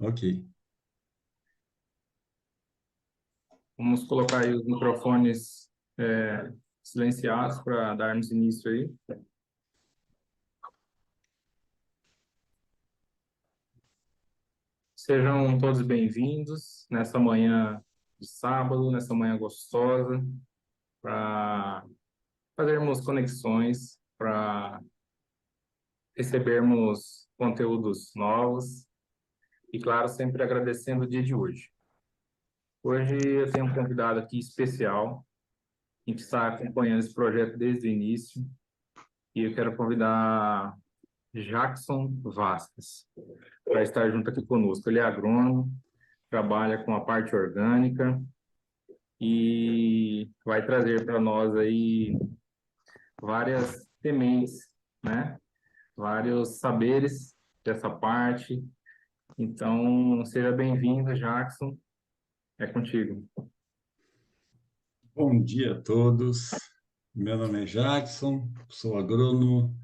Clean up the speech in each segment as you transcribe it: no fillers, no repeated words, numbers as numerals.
Ok. Vamos colocar aí os microfones silenciados para darmos início aí. Sejam todos bem-vindos nessa manhã de sábado, nessa manhã gostosa, para fazermos conexões, para recebermos conteúdos novos e, claro, sempre agradecendo o dia de hoje. Hoje eu tenho um convidado aqui especial, que está acompanhando esse projeto desde o início, e eu quero convidar Jackson Vasquez para estar junto aqui conosco. Ele é agrônomo, trabalha com a parte orgânica e vai trazer para nós aí várias sementes, né? Vários saberes dessa parte. Então, seja bem-vindo, Jackson. É contigo. Bom dia a todos. Meu nome é Jackson, sou agrônomo,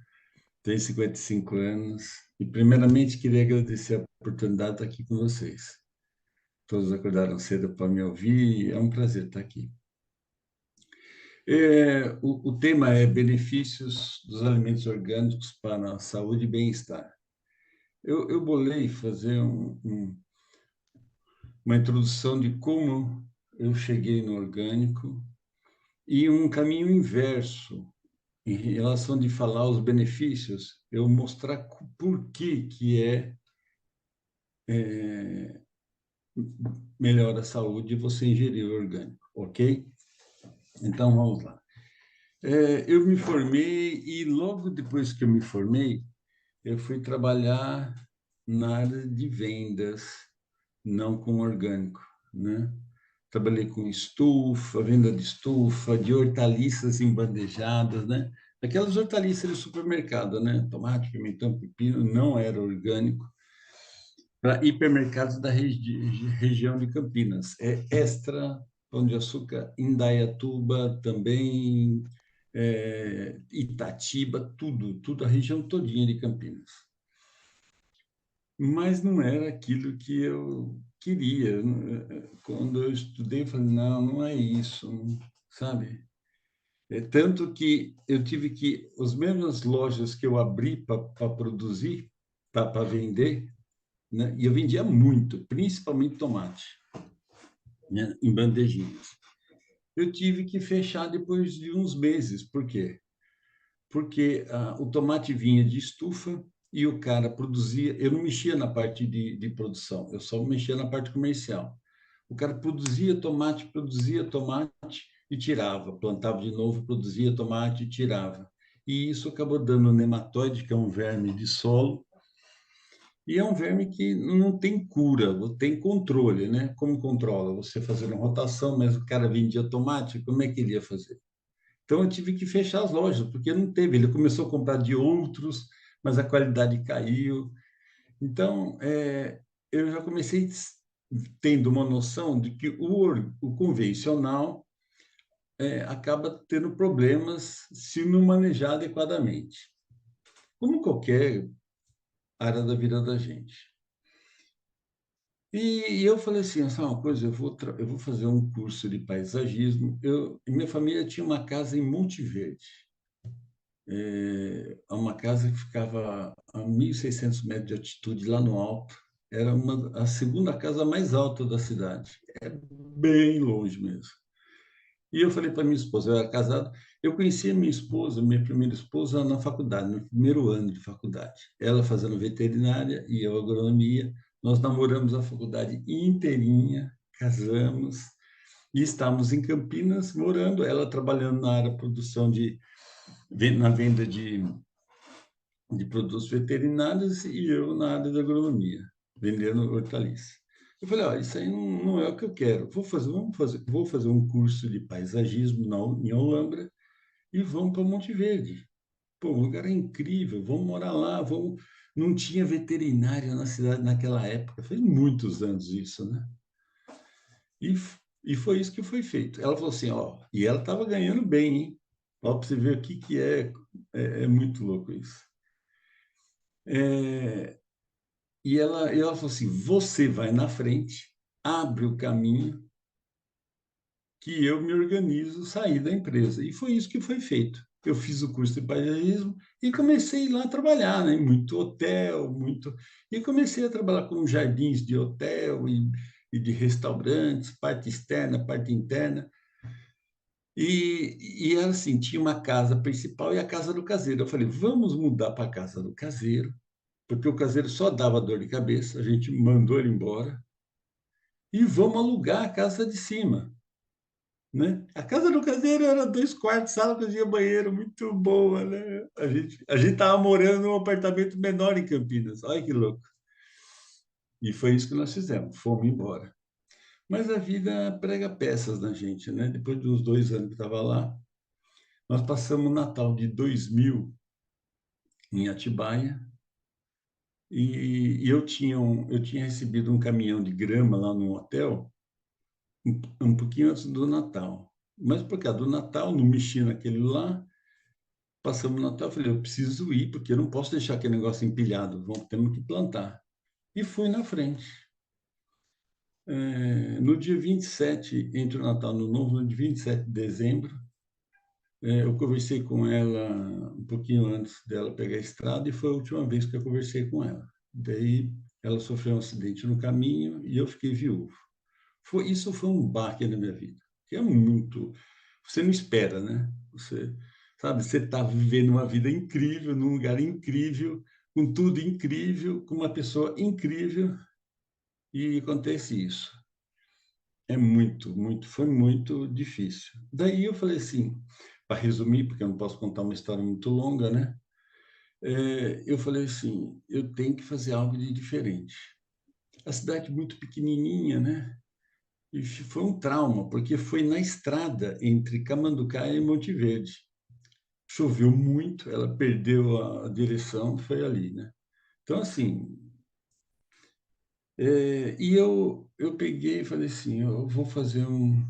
tenho 55 anos e, primeiramente, queria agradecer a oportunidade de estar aqui com vocês. Todos acordaram cedo para me ouvir e é um prazer estar aqui. O tema é benefícios dos alimentos orgânicos para a saúde e bem-estar. Eu bolei fazer uma introdução de como eu cheguei no orgânico e um caminho inverso em relação de falar os benefícios, eu mostrar por que melhora a saúde você ingerir orgânico, ok? Então, vamos lá. Eu me formei e logo depois que eu me formei, eu fui trabalhar na área de vendas, não com orgânico, né? Trabalhei com estufa, venda de estufa, de hortaliças embandejadas, né? Aquelas hortaliças de supermercado, né? Tomate, pimentão, pepino, não era orgânico. Para hipermercados da região de Campinas. É Extra, Pão de Açúcar, Indaiatuba, também Itatiba, tudo a região todinha de Campinas. Mas não era aquilo que eu queria. Quando eu estudei, eu falei, não é isso, sabe? É tanto que eu tive que, as mesmas lojas que eu abri para produzir, para vender, né? E eu vendia muito, principalmente tomate, né? Em bandejinhas. Eu tive que fechar depois de uns meses. Por quê? Porque o tomate vinha de estufa e o cara produzia. Eu não mexia na parte de produção, eu só mexia na parte comercial. O cara produzia tomate e tirava, plantava de novo, produzia tomate e tirava. E isso acabou dando nematóide, que é um verme de solo, e é um verme que não tem cura, tem controle, né? Como controla? Você fazendo rotação, mas o cara vendia tomate, como é que ele ia fazer? Então eu tive que fechar as lojas, porque não teve. Ele começou a comprar de outros, mas a qualidade caiu. Então, eu já comecei tendo uma noção de que o convencional acaba tendo problemas se não manejar adequadamente, como qualquer área da vida da gente. E eu falei assim, sabe uma coisa, eu vou fazer um curso de paisagismo. Minha família tinha uma casa em Monte Verde, uma casa que ficava a 1.600 metros de altitude, lá no alto. Era a segunda casa mais alta da cidade. É bem longe mesmo. E eu falei para minha esposa, eu era casado, eu conheci a minha esposa, minha primeira esposa, na faculdade, no primeiro ano de faculdade. Ela fazendo veterinária e eu agronomia. Nós namoramos a faculdade inteirinha, casamos e estávamos em Campinas morando, ela trabalhando na área de produção na venda de produtos veterinários e eu na área da agronomia, vendendo hortaliças. Eu falei, olha, isso aí não é o que eu quero. Vou fazer um curso de paisagismo em Olambra e vamos para Monte Verde. Pô, o lugar é incrível, vamos morar lá, vamos... Não tinha veterinária na cidade naquela época, faz muitos anos isso, né? E foi isso que foi feito. Ela falou assim, ó, e ela estava ganhando bem, hein? Ó, para você ver o que é muito louco isso. É, ela falou assim, você vai na frente, abre o caminho, que eu me organizo sair da empresa. E foi isso que foi feito. Eu fiz o curso de paisagismo e comecei lá a trabalhar, né? Muito hotel, muito... E comecei a trabalhar com jardins de hotel e de restaurantes, parte externa, parte interna. E era assim, tinha uma casa principal e a casa do caseiro. Eu falei, vamos mudar para a casa do caseiro, porque o caseiro só dava dor de cabeça, a gente mandou ele embora, e vamos alugar a casa de cima, né? A casa do caseiro era 2 quartos, sala, cozinha, banheiro, muito boa, né? A gente estava morando num apartamento menor em Campinas, olha que louco. E foi isso que nós fizemos, fomos embora. Mas a vida prega peças na gente, né? Depois de uns 2 anos que estava lá, nós passamos o Natal de 2000 em Atibaia, e eu tinha recebido um caminhão de grama lá no hotel, um pouquinho antes do Natal. Mas por causa do Natal, não mexi naquele lá, passamos o Natal, eu falei, eu preciso ir, porque eu não posso deixar aquele negócio empilhado, temos que plantar. E fui na frente. No dia 27, entre o Natal e o Ano Novo, no dia 27 de dezembro, eu conversei com ela um pouquinho antes dela pegar a estrada e foi a última vez que eu conversei com ela. Daí ela sofreu um acidente no caminho e eu fiquei viúvo. Isso foi um baque na minha vida, que é muito... Você não espera, né? Você está vivendo uma vida incrível, num lugar incrível, com tudo incrível, com uma pessoa incrível, e acontece isso. É foi muito difícil. Daí eu falei assim, para resumir, porque eu não posso contar uma história muito longa, né? Eu falei assim, eu tenho que fazer algo de diferente. A cidade muito pequenininha, né? E foi um trauma, porque foi na estrada entre Camanducaia e Monte Verde. Choveu muito, ela perdeu a direção, foi ali, né? Então, assim, e eu peguei e falei assim, eu vou fazer um,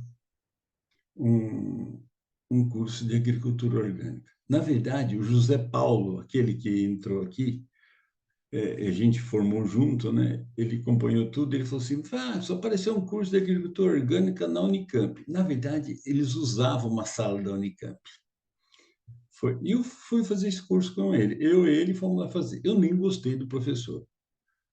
um curso de agricultura orgânica. Na verdade, o José Paulo, aquele que entrou aqui, a gente formou junto, né? Ele acompanhou tudo, ele falou assim, só apareceu um curso de agricultura orgânica na Unicamp. Na verdade, eles usavam uma sala da Unicamp. E eu fui fazer esse curso com ele. Eu e ele fomos lá fazer. Eu nem gostei do professor,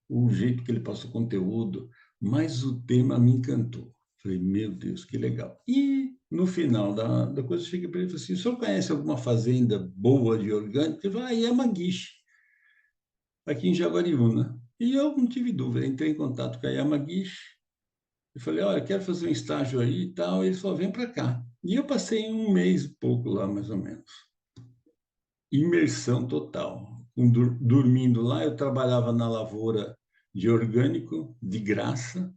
o jeito que ele passou o conteúdo, mas o tema me encantou. Falei, meu Deus, que legal. E no final da coisa, eu cheguei para ele e falei assim, o senhor conhece alguma fazenda boa de orgânico? Ele falou, Yamaguchi, aqui em Jaguariúna. E eu não tive dúvida, entrei em contato com a Yamaguchi e falei, olha, quero fazer um estágio aí e tal. E ele falou, vem para cá. E eu passei 1 mês e pouco lá, mais ou menos. Imersão total. Dormindo lá, eu trabalhava na lavoura de orgânico, de graça.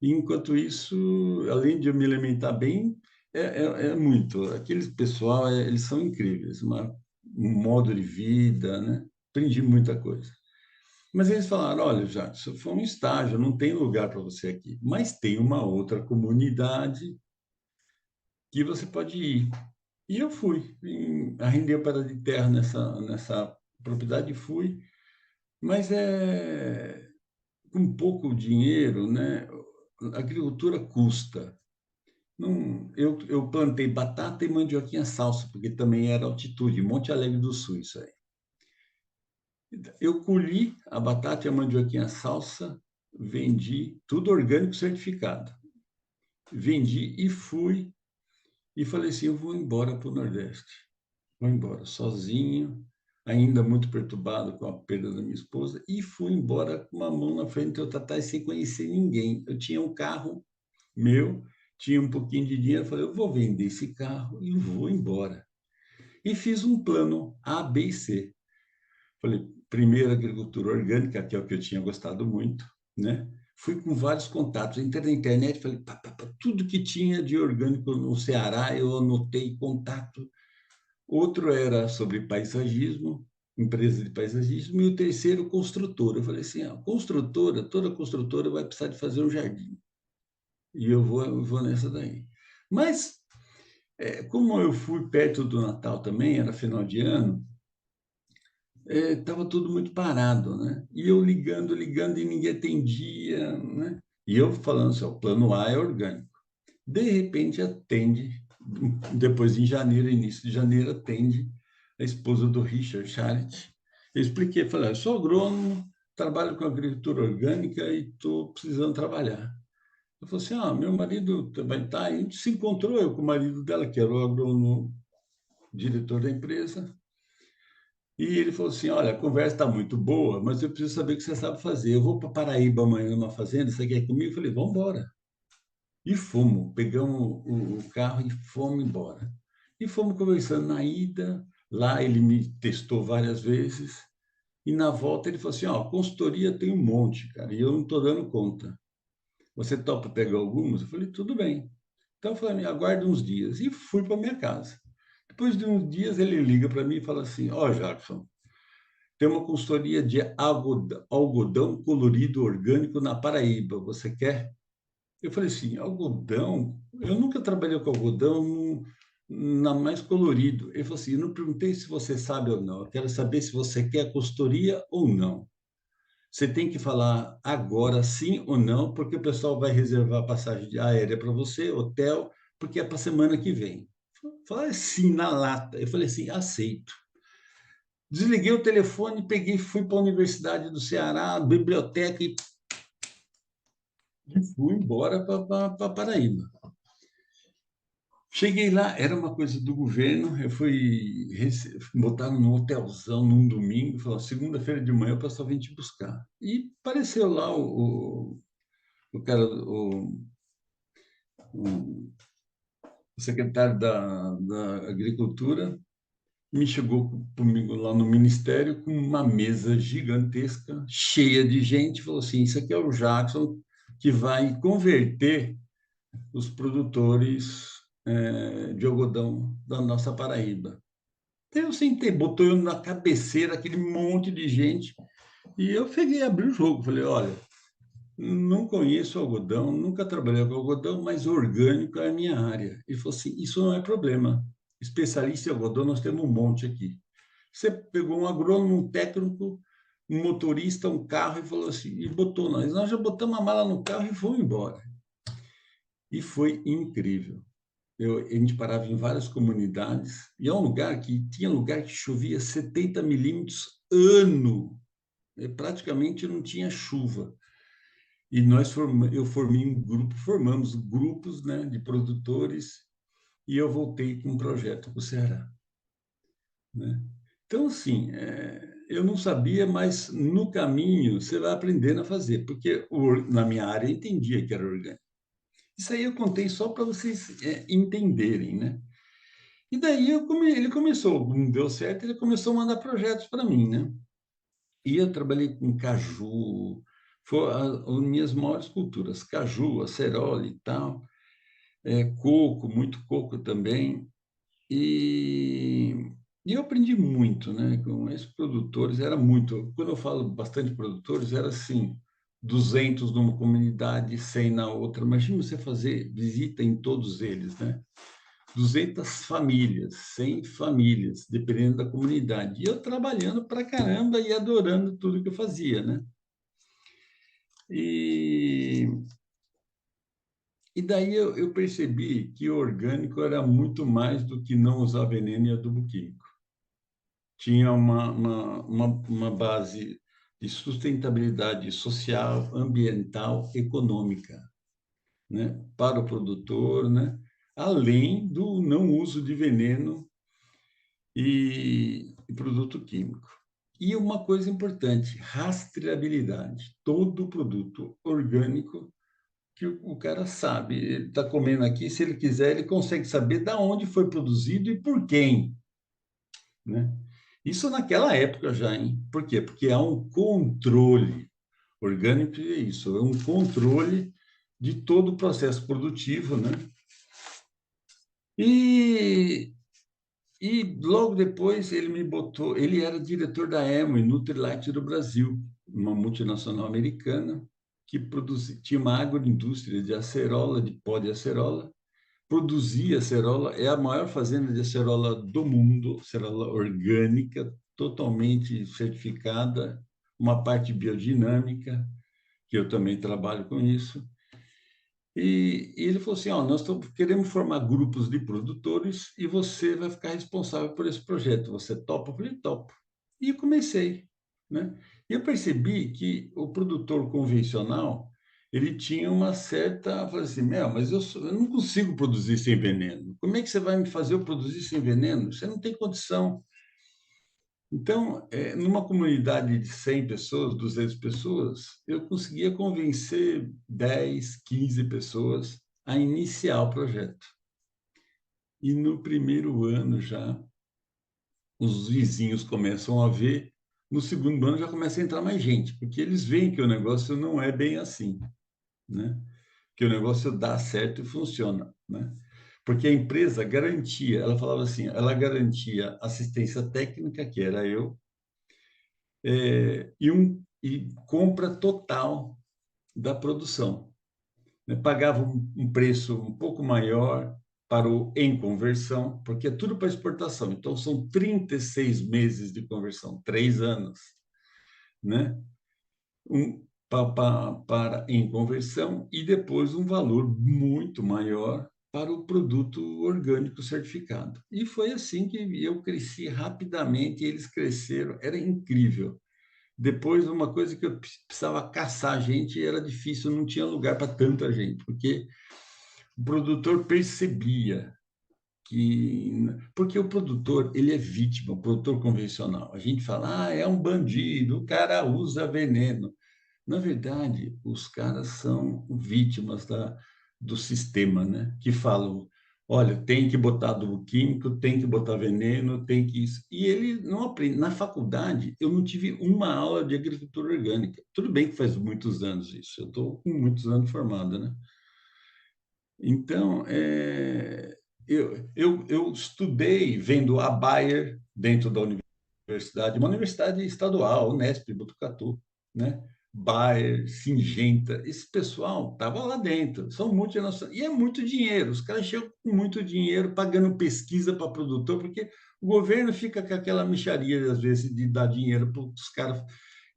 E, enquanto isso, além de eu me alimentar bem, é muito. Aqueles pessoal, eles são incríveis. Um modo de vida, né? Aprendi muita coisa. Mas eles falaram, olha, já, isso foi um estágio, não tem lugar para você aqui. Mas tem uma outra comunidade que você pode ir. E eu fui, arrendei a parada de terra nessa propriedade e fui, mas com pouco dinheiro, né? A agricultura custa. Não, eu plantei batata e mandioquinha salsa, porque também era altitude, Monte Alegre do Sul, isso aí. Eu colhi a batata e a mandioquinha salsa, vendi, tudo orgânico certificado. Vendi e fui, e falei assim, eu vou embora para o Nordeste. Vou embora sozinho, ainda muito perturbado com a perda da minha esposa, e fui embora com uma mão na frente do Tatá sem conhecer ninguém. Eu tinha um carro meu, tinha um pouquinho de dinheiro, falei, eu vou vender esse carro e vou embora. E fiz um plano A, B e C. Falei, primeiro agricultura orgânica, que é o que eu tinha gostado muito, né? Fui com vários contatos, entrei na internet, falei, tudo que tinha de orgânico no Ceará, eu anotei contato. Outro era sobre paisagismo, empresa de paisagismo, e o terceiro, construtora. Eu falei assim, toda construtora vai precisar de fazer um jardim. E eu vou nessa daí. Mas, como eu fui perto do Natal também, era final de ano, estava tudo muito parado, né? E eu ligando, ligando e ninguém atendia, né? E eu falando assim, ó, o plano A é orgânico. De repente atende, depois em janeiro, início de janeiro, atende a esposa do Richard Charity. Eu expliquei, falei, eu sou agrônomo, trabalho com agricultura orgânica e estou precisando trabalhar. Eu falei assim, meu marido também está, a gente se encontrou, eu com o marido dela, que era o agrônomo, diretor da empresa, e ele falou assim, olha, a conversa está muito boa, mas eu preciso saber o que você sabe fazer. Eu vou para Paraíba amanhã numa fazenda, você quer ir comigo? Eu falei, vamos embora. E fomos, pegamos o carro e fomos embora. E fomos conversando na ida, lá ele me testou várias vezes, e na volta ele falou assim, consultoria tem um monte, cara, e eu não estou dando conta. Você topa pegar algumas? Eu falei, tudo bem. Então eu falei, aguarde uns dias. E fui para minha casa. Depois de uns dias ele liga para mim e fala assim, Jackson, tem uma consultoria de algodão colorido orgânico na Paraíba, você quer? Eu falei assim, algodão? Eu nunca trabalhei com algodão na mais colorido. Ele falou assim, eu não perguntei se você sabe ou não, eu quero saber se você quer consultoria ou não. Você tem que falar agora sim ou não, porque o pessoal vai reservar passagem de aérea para você, hotel, porque é para semana que vem. Falei assim, na lata. Eu falei assim, aceito. Desliguei o telefone, peguei, fui para a Universidade do Ceará, biblioteca e fui embora para Paraíba. Cheguei lá, era uma coisa do governo, eu fui botar num hotelzão num domingo, falou, segunda-feira de manhã o pessoal vem te buscar. E apareceu lá o cara, o secretário da Agricultura, me chegou comigo lá no ministério com uma mesa gigantesca, cheia de gente, falou assim, isso aqui é o Jackson que vai converter os produtores de algodão da nossa Paraíba. Eu sentei, botou eu na cabeceira, aquele monte de gente, e eu peguei, abri o jogo, falei, olha, não conheço algodão, nunca trabalhei com algodão, mas orgânico é a minha área. Ele falou assim, isso não é problema. Especialista em algodão, nós temos um monte aqui. Você pegou um agrônomo, um técnico, um motorista, um carro e falou assim, e botou nós. Nós já botamos a mala no carro e fomos embora. E foi incrível. A gente parava em várias comunidades, e é um lugar que tinha lugar que chovia 70 milímetros ano, praticamente não tinha chuva. E eu formei um grupo, formamos grupos, né, de produtores, e eu voltei com um projeto para o Ceará, né? Então, assim, eu não sabia, mas no caminho você vai aprendendo a fazer, porque na minha área eu entendia que era orgânico. Isso aí eu contei só para vocês entenderem, né? E daí ele começou, não deu certo, ele começou a mandar projetos para mim, né? E eu trabalhei com caju, foram as minhas maiores culturas, caju, acerola e tal, coco, muito coco também. E, e eu aprendi muito, né? Com esses produtores, era muito. Quando eu falo bastante produtores, era assim, 200 numa comunidade, 100 na outra. Imagina você fazer visita em todos eles, né? 200 famílias, 100 famílias, dependendo da comunidade. E eu trabalhando pra caramba e adorando tudo que eu fazia, né? E, e daí eu percebi que o orgânico era muito mais do que não usar veneno e adubo químico. Tinha uma base de sustentabilidade social, ambiental, econômica, né? Para o produtor, né? Além do não uso de veneno e produto químico. E uma coisa importante, rastreabilidade. Todo produto orgânico que o cara sabe, ele está comendo aqui, se ele quiser, ele consegue saber de onde foi produzido e por quem, né? Isso naquela época já, hein? Por quê? Porque há um controle orgânico, é isso, é um controle de todo o processo produtivo, né? E E logo depois ele me botou, ele era diretor da Amway, Nutrilite do Brasil, uma multinacional americana que tinha uma agroindústria de acerola, de pó de acerola, produzia acerola, é a maior fazenda de acerola do mundo, acerola orgânica, totalmente certificada, uma parte biodinâmica, que eu também trabalho com isso. E ele falou assim, ó, nós queremos formar grupos de produtores e você vai ficar responsável por esse projeto. Você topa? Eu falei, topo. E comecei, né? E eu percebi que o produtor convencional, ele tinha uma certa... Eu falei assim, mas eu não consigo produzir sem veneno. Como é que você vai me fazer eu produzir sem veneno? Você não tem condição. Então, numa comunidade de 100 pessoas, 200 pessoas, eu conseguia convencer 10, 15 pessoas a iniciar o projeto. E no primeiro ano já, os vizinhos começam a ver, no segundo ano já começa a entrar mais gente, porque eles veem que o negócio não é bem assim, né? Que o negócio dá certo e funciona, né? Porque a empresa garantia, ela falava assim, ela garantia assistência técnica, que era eu, e compra total da produção, né? Pagava um preço um pouco maior para o em conversão, porque é tudo para exportação. Então, são 36 meses de conversão, 3 anos, né? Para em conversão e depois um valor muito maior para o produto orgânico certificado. E foi assim que eu cresci rapidamente, e eles cresceram, era incrível. Depois, uma coisa que eu precisava caçar gente era difícil, não tinha lugar para tanta gente, porque o produtor percebia que... Porque o produtor, ele é vítima, o produtor convencional. A gente fala, é um bandido, o cara usa veneno. Na verdade, os caras são vítimas do sistema, né? Que falam, olha, tem que botar adubo químico, tem que botar veneno, tem que isso. E ele não aprende. Na faculdade, eu não tive uma aula de agricultura orgânica. Tudo bem que faz muitos anos isso, eu estou com muitos anos formado, né? Então, eu estudei vendo a Bayer dentro da universidade, uma universidade estadual, Unesp, Botucatu, né? Bayer, Singenta, esse pessoal estava lá dentro, são multinacionais, e é muito dinheiro, os caras chegam com muito dinheiro, pagando pesquisa para produtor, porque o governo fica com aquela mixaria, às vezes, de dar dinheiro para os caras,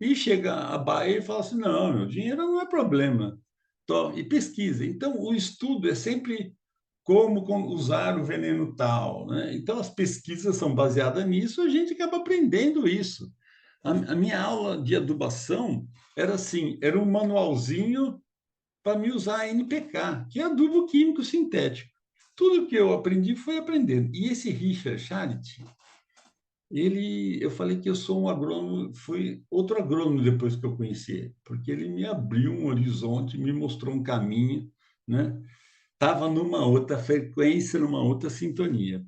e chega a Bayer e fala assim, não, meu dinheiro não é problema, e pesquisa. Então, o estudo é sempre como usar o veneno tal, né? Então, as pesquisas são baseadas nisso, a gente acaba aprendendo isso. A minha aula de adubação era assim, era um manualzinho para me usar NPK, que é adubo químico sintético. Tudo que eu aprendi foi aprendendo. E esse Richard Charity, eu falei que eu sou um agrônomo, fui outro agrônomo depois que eu conheci ele, porque ele me abriu um horizonte, me mostrou um caminho, né? Estava numa outra frequência, numa outra sintonia.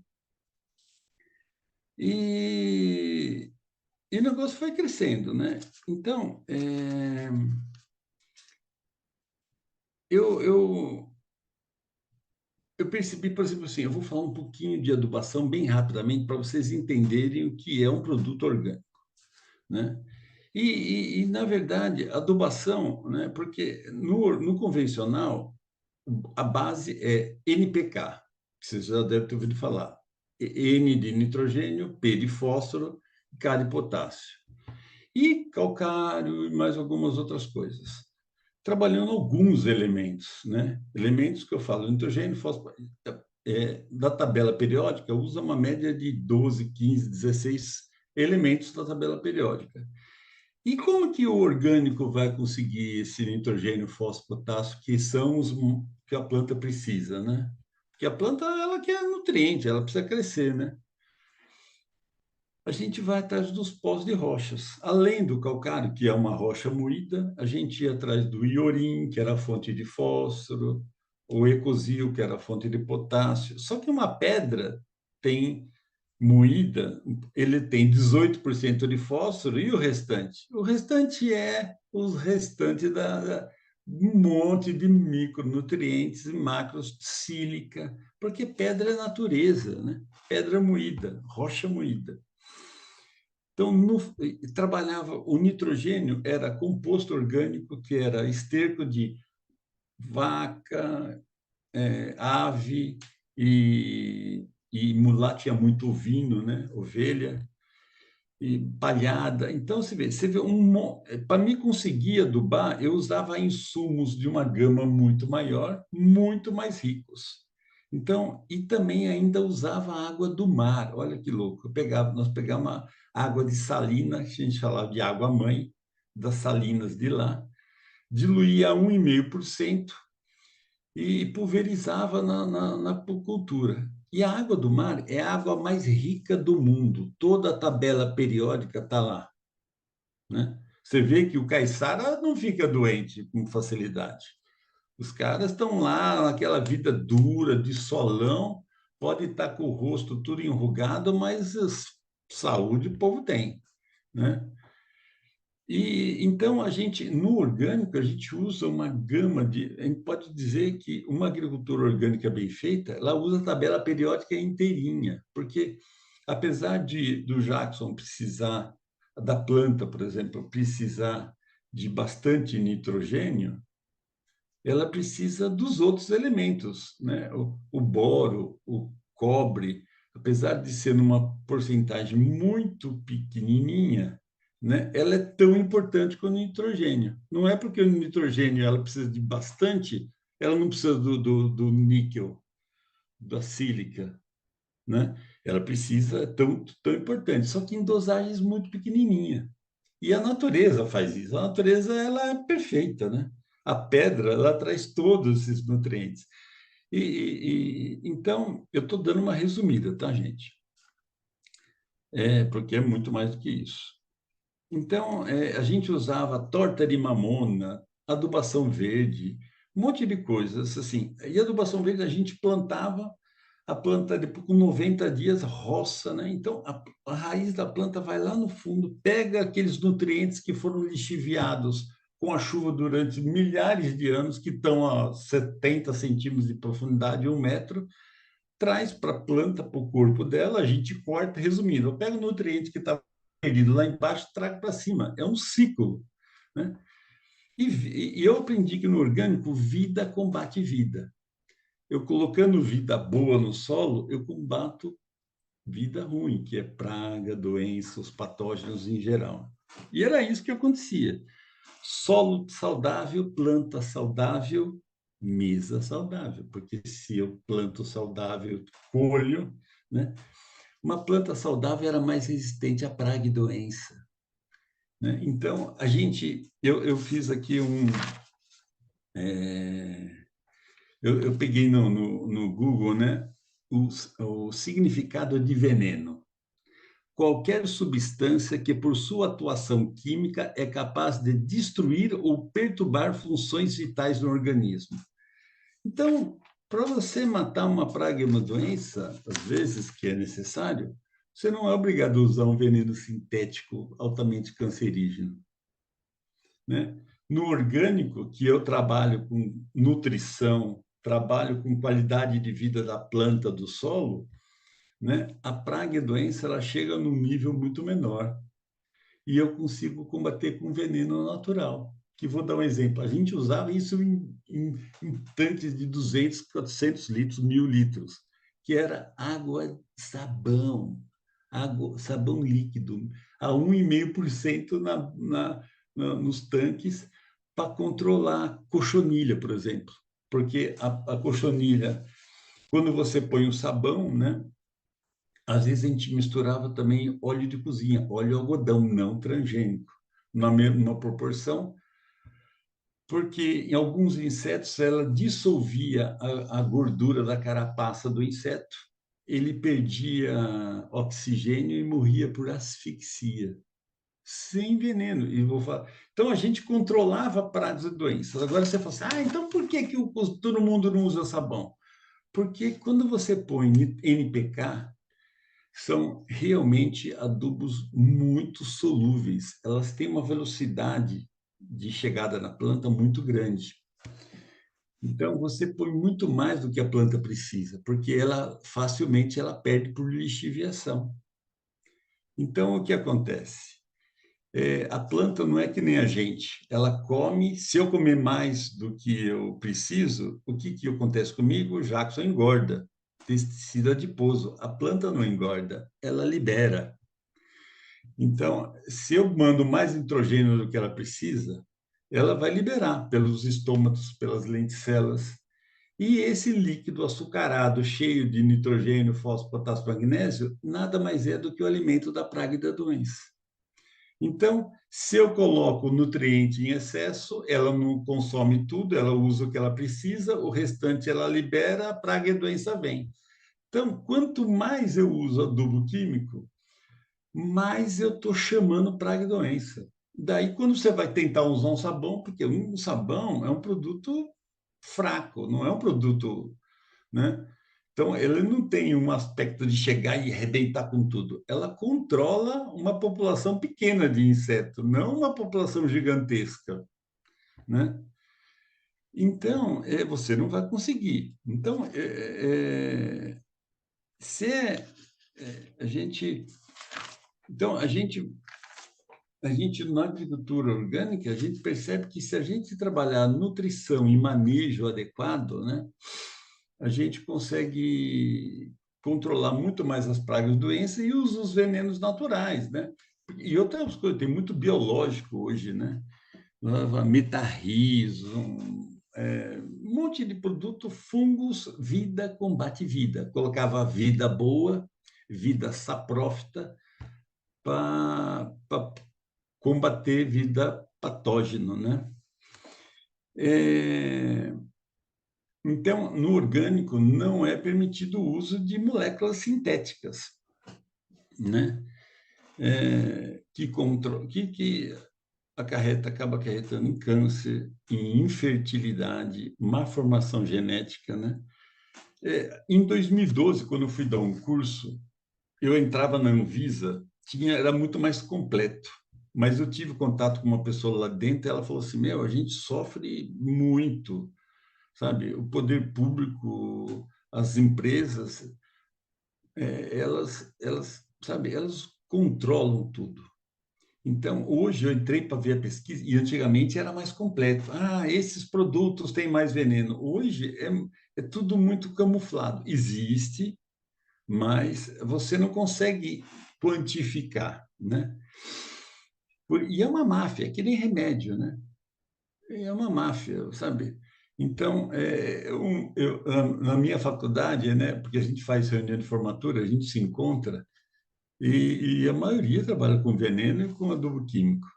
E, e o negócio foi crescendo, né? Então, eu, eu, eu percebi, por exemplo, assim, eu vou falar um pouquinho de adubação bem rapidamente para vocês entenderem o que é um produto orgânico, né? Na verdade, adubação, né? Porque no convencional, a base é NPK, que vocês já devem ter ouvido falar. N de nitrogênio, P de fósforo, K de potássio. E calcário e mais algumas outras coisas. Trabalhando alguns elementos, né? Elementos que eu falo, nitrogênio, fósforo, da tabela periódica, usa uma média de 12, 15, 16 elementos da tabela periódica. E como que o orgânico vai conseguir esse nitrogênio, fósforo, potássio, que são os que a planta precisa, né? Porque a planta, ela quer nutriente, ela precisa crescer, né? A gente vai atrás dos pós de rochas. Além do calcário, que é uma rocha moída, a gente ia atrás do iorim, que era a fonte de fósforo, o ecosil, que era a fonte de potássio. Só que uma pedra tem moída, ele tem 18% de fósforo e o restante? O restante é os restantes um monte de micronutrientes e macros, sílica, porque pedra é natureza, né? Pedra moída, rocha moída. Então, trabalhava o nitrogênio, era composto orgânico, que era esterco de vaca, ave e lá tinha muito ovino, né? Ovelha. e palhada. Então, você vê para me conseguir adubar, eu usava insumos de uma gama muito maior, muito mais ricos. Então, e também ainda usava água do mar. Olha que louco. Nós pegávamos uma água de salina, que a gente falava de água-mãe, das salinas de lá, diluía a 1,5% e pulverizava na apicultura. E a água do mar é a água mais rica do mundo. Toda a tabela periódica está lá, né? Você vê que o caiçara não fica doente com facilidade. Os caras estão lá naquela vida dura, de solão, pode estar com o rosto tudo enrugado, mas saúde o povo tem, né? E então no orgânico a gente usa uma gama a gente pode dizer que uma agricultura orgânica bem feita, ela usa a tabela periódica inteirinha, porque apesar do Jackson precisar da planta, por exemplo, precisar de bastante nitrogênio, ela precisa dos outros elementos, né? O boro, o cobre, apesar de ser numa porcentagem muito pequenininha, né? Ela é tão importante quanto o nitrogênio. Não é porque o nitrogênio ela precisa de bastante, ela não precisa do níquel, da sílica, né? Ela precisa tão importante, só que em dosagens muito pequenininha. E a natureza faz isso. A natureza ela é perfeita, né? A pedra ela traz todos esses nutrientes. Então eu estou dando uma resumida, tá, gente? Porque é muito mais do que isso. Então a gente usava torta de mamona, adubação verde, um monte de coisas assim. E a adubação verde a gente plantava a planta, depois, com 90 dias, roça, né? Então, a raiz da planta vai lá no fundo, pega aqueles nutrientes que foram lixiviados com a chuva durante milhares de anos, que estão a 70 centímetros de profundidade, 1 metro, traz para a planta, para o corpo dela, a gente corta, resumindo, eu pego o nutriente que está perdido lá embaixo, trago para cima. É um ciclo, né? E eu aprendi que no orgânico, vida combate vida. Eu colocando vida boa no solo, eu combato vida ruim, que é praga, doenças, patógenos em geral. E era isso que acontecia. Solo saudável, planta saudável, mesa saudável, porque se eu planto saudável, colho, né? Uma planta saudável era mais resistente à praga e doença, né? Então, eu fiz aqui eu peguei no Google, né, o significado de veneno. Qualquer substância que, por sua atuação química, é capaz de destruir ou perturbar funções vitais do organismo. Então, para você matar uma praga e uma doença, às vezes que é necessário, você não é obrigado a usar um veneno sintético altamente cancerígeno, né? No orgânico, que eu trabalho com nutrição, trabalho com qualidade de vida da planta, do solo, né? A praga e a doença ela chega num nível muito menor e eu consigo combater com veneno natural. Que vou dar um exemplo. A gente usava isso em tanques de 200, 400 litros, 1.000 litros, que era água, sabão líquido, a 1,5% nos tanques para controlar cochonilha, por exemplo. Porque a cochonilha, quando você põe o sabão, né? Às vezes a gente misturava também óleo de cozinha, óleo algodão não transgênico, na mesma proporção, porque em alguns insetos ela dissolvia a gordura da carapaça do inseto, ele perdia oxigênio e morria por asfixia, sem veneno. E vou falar. Então a gente controlava pragas e doenças. Agora você fala assim, então por que todo mundo não usa sabão? Porque quando você põe NPK, são realmente adubos muito solúveis. Elas têm uma velocidade de chegada na planta muito grande. Então, você põe muito mais do que a planta precisa, porque ela facilmente ela perde por lixiviação. Então, o que acontece? A planta não é que nem a gente. Ela come, se eu comer mais do que eu preciso, o que acontece comigo? O Jackson engorda, tecido adiposo. A planta não engorda, ela libera. Então, se eu mando mais nitrogênio do que ela precisa, ela vai liberar pelos estômatos, pelas lenticelas. E esse líquido açucarado, cheio de nitrogênio, fósforo, potássio, magnésio, nada mais é do que o alimento da praga e da doença. Então, se eu coloco nutriente em excesso, ela não consome tudo, ela usa o que ela precisa, o restante ela libera, a praga e a doença vem. Então, quanto mais eu uso adubo químico, mais eu estou chamando praga e doença. Daí, quando você vai tentar usar um sabão, porque um sabão é um produto fraco, não é um produto, né? Então, ele não tem um aspecto de chegar e arrebentar com tudo. Ela controla uma população pequena de inseto, não uma população gigantesca, né? Então, você não vai conseguir. Então, se a gente, então a gente na agricultura orgânica a gente percebe que se a gente trabalhar nutrição e manejo adequado, né, a gente consegue controlar muito mais as pragas e doenças e os venenos naturais, né? E outras coisas, tem muito biológico hoje, né? Metarrizo, um monte de produto, fungos, vida combate vida. Colocava vida boa, vida saprófita, para combater vida patógeno, né? É, Então, no orgânico, não é permitido o uso de moléculas sintéticas, né? Que acaba acarretando em câncer, em infertilidade, má formação genética, né? Em 2012, quando eu fui dar um curso, eu entrava na Anvisa, era muito mais completo. Mas eu tive contato com uma pessoa lá dentro e ela falou assim: Meu, a gente sofre muito, sabe? O poder público, as empresas, sabe, elas controlam tudo. Então, hoje eu entrei para ver a pesquisa e antigamente era mais completo. Ah, esses produtos têm mais veneno. Hoje é tudo muito camuflado. Existe, mas você não consegue quantificar, né? E é uma máfia, é que nem remédio, né? É uma máfia, sabe? Então, na minha faculdade, né, porque a gente faz reunião de formatura, a gente se encontra e a maioria trabalha com veneno e com adubo químico.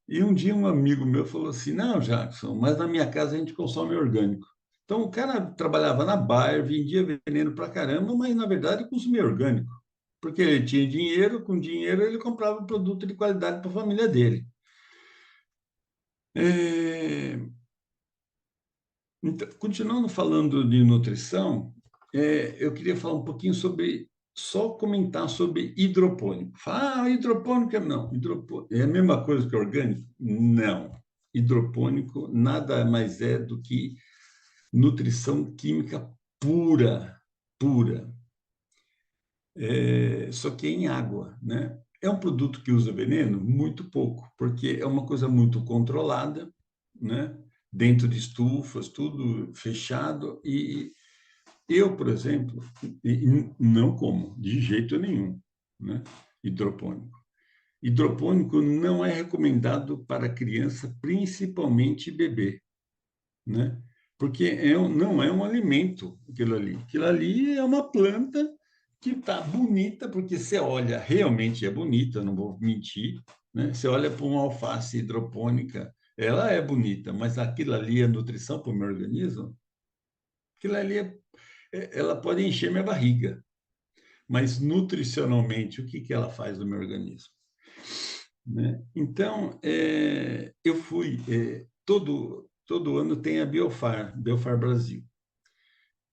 E um dia um amigo meu falou assim: Não, Jackson, mas na minha casa a gente consome orgânico. Então, o cara trabalhava na Bayer, vendia veneno pra caramba, mas na verdade consumia orgânico. Porque ele tinha dinheiro, com dinheiro ele comprava um produto de qualidade para a família dele. É, Então, continuando falando de nutrição, eu queria falar um pouquinho só comentar sobre hidropônico. Hidropônico não. É a mesma coisa que orgânico? Não. Hidropônico nada mais é do que nutrição química pura, pura. Só que em água, né? É um produto que usa veneno? Muito pouco, porque é uma coisa muito controlada, né? Dentro de estufas, tudo fechado. E eu, por exemplo, não como, de jeito nenhum, né? Hidropônico. Hidropônico não é recomendado para criança, principalmente bebê, né? Porque não é um alimento aquilo ali. Aquilo ali é uma planta que está bonita, porque você olha, realmente é bonita, não vou mentir, né? Você olha para uma alface hidropônica, ela é bonita, mas aquilo ali é nutrição para o meu organismo? Aquilo ali ela pode encher minha barriga, mas nutricionalmente, o que que ela faz no meu organismo? Né? Então, eu fui, todo ano tem a Biofar Brasil.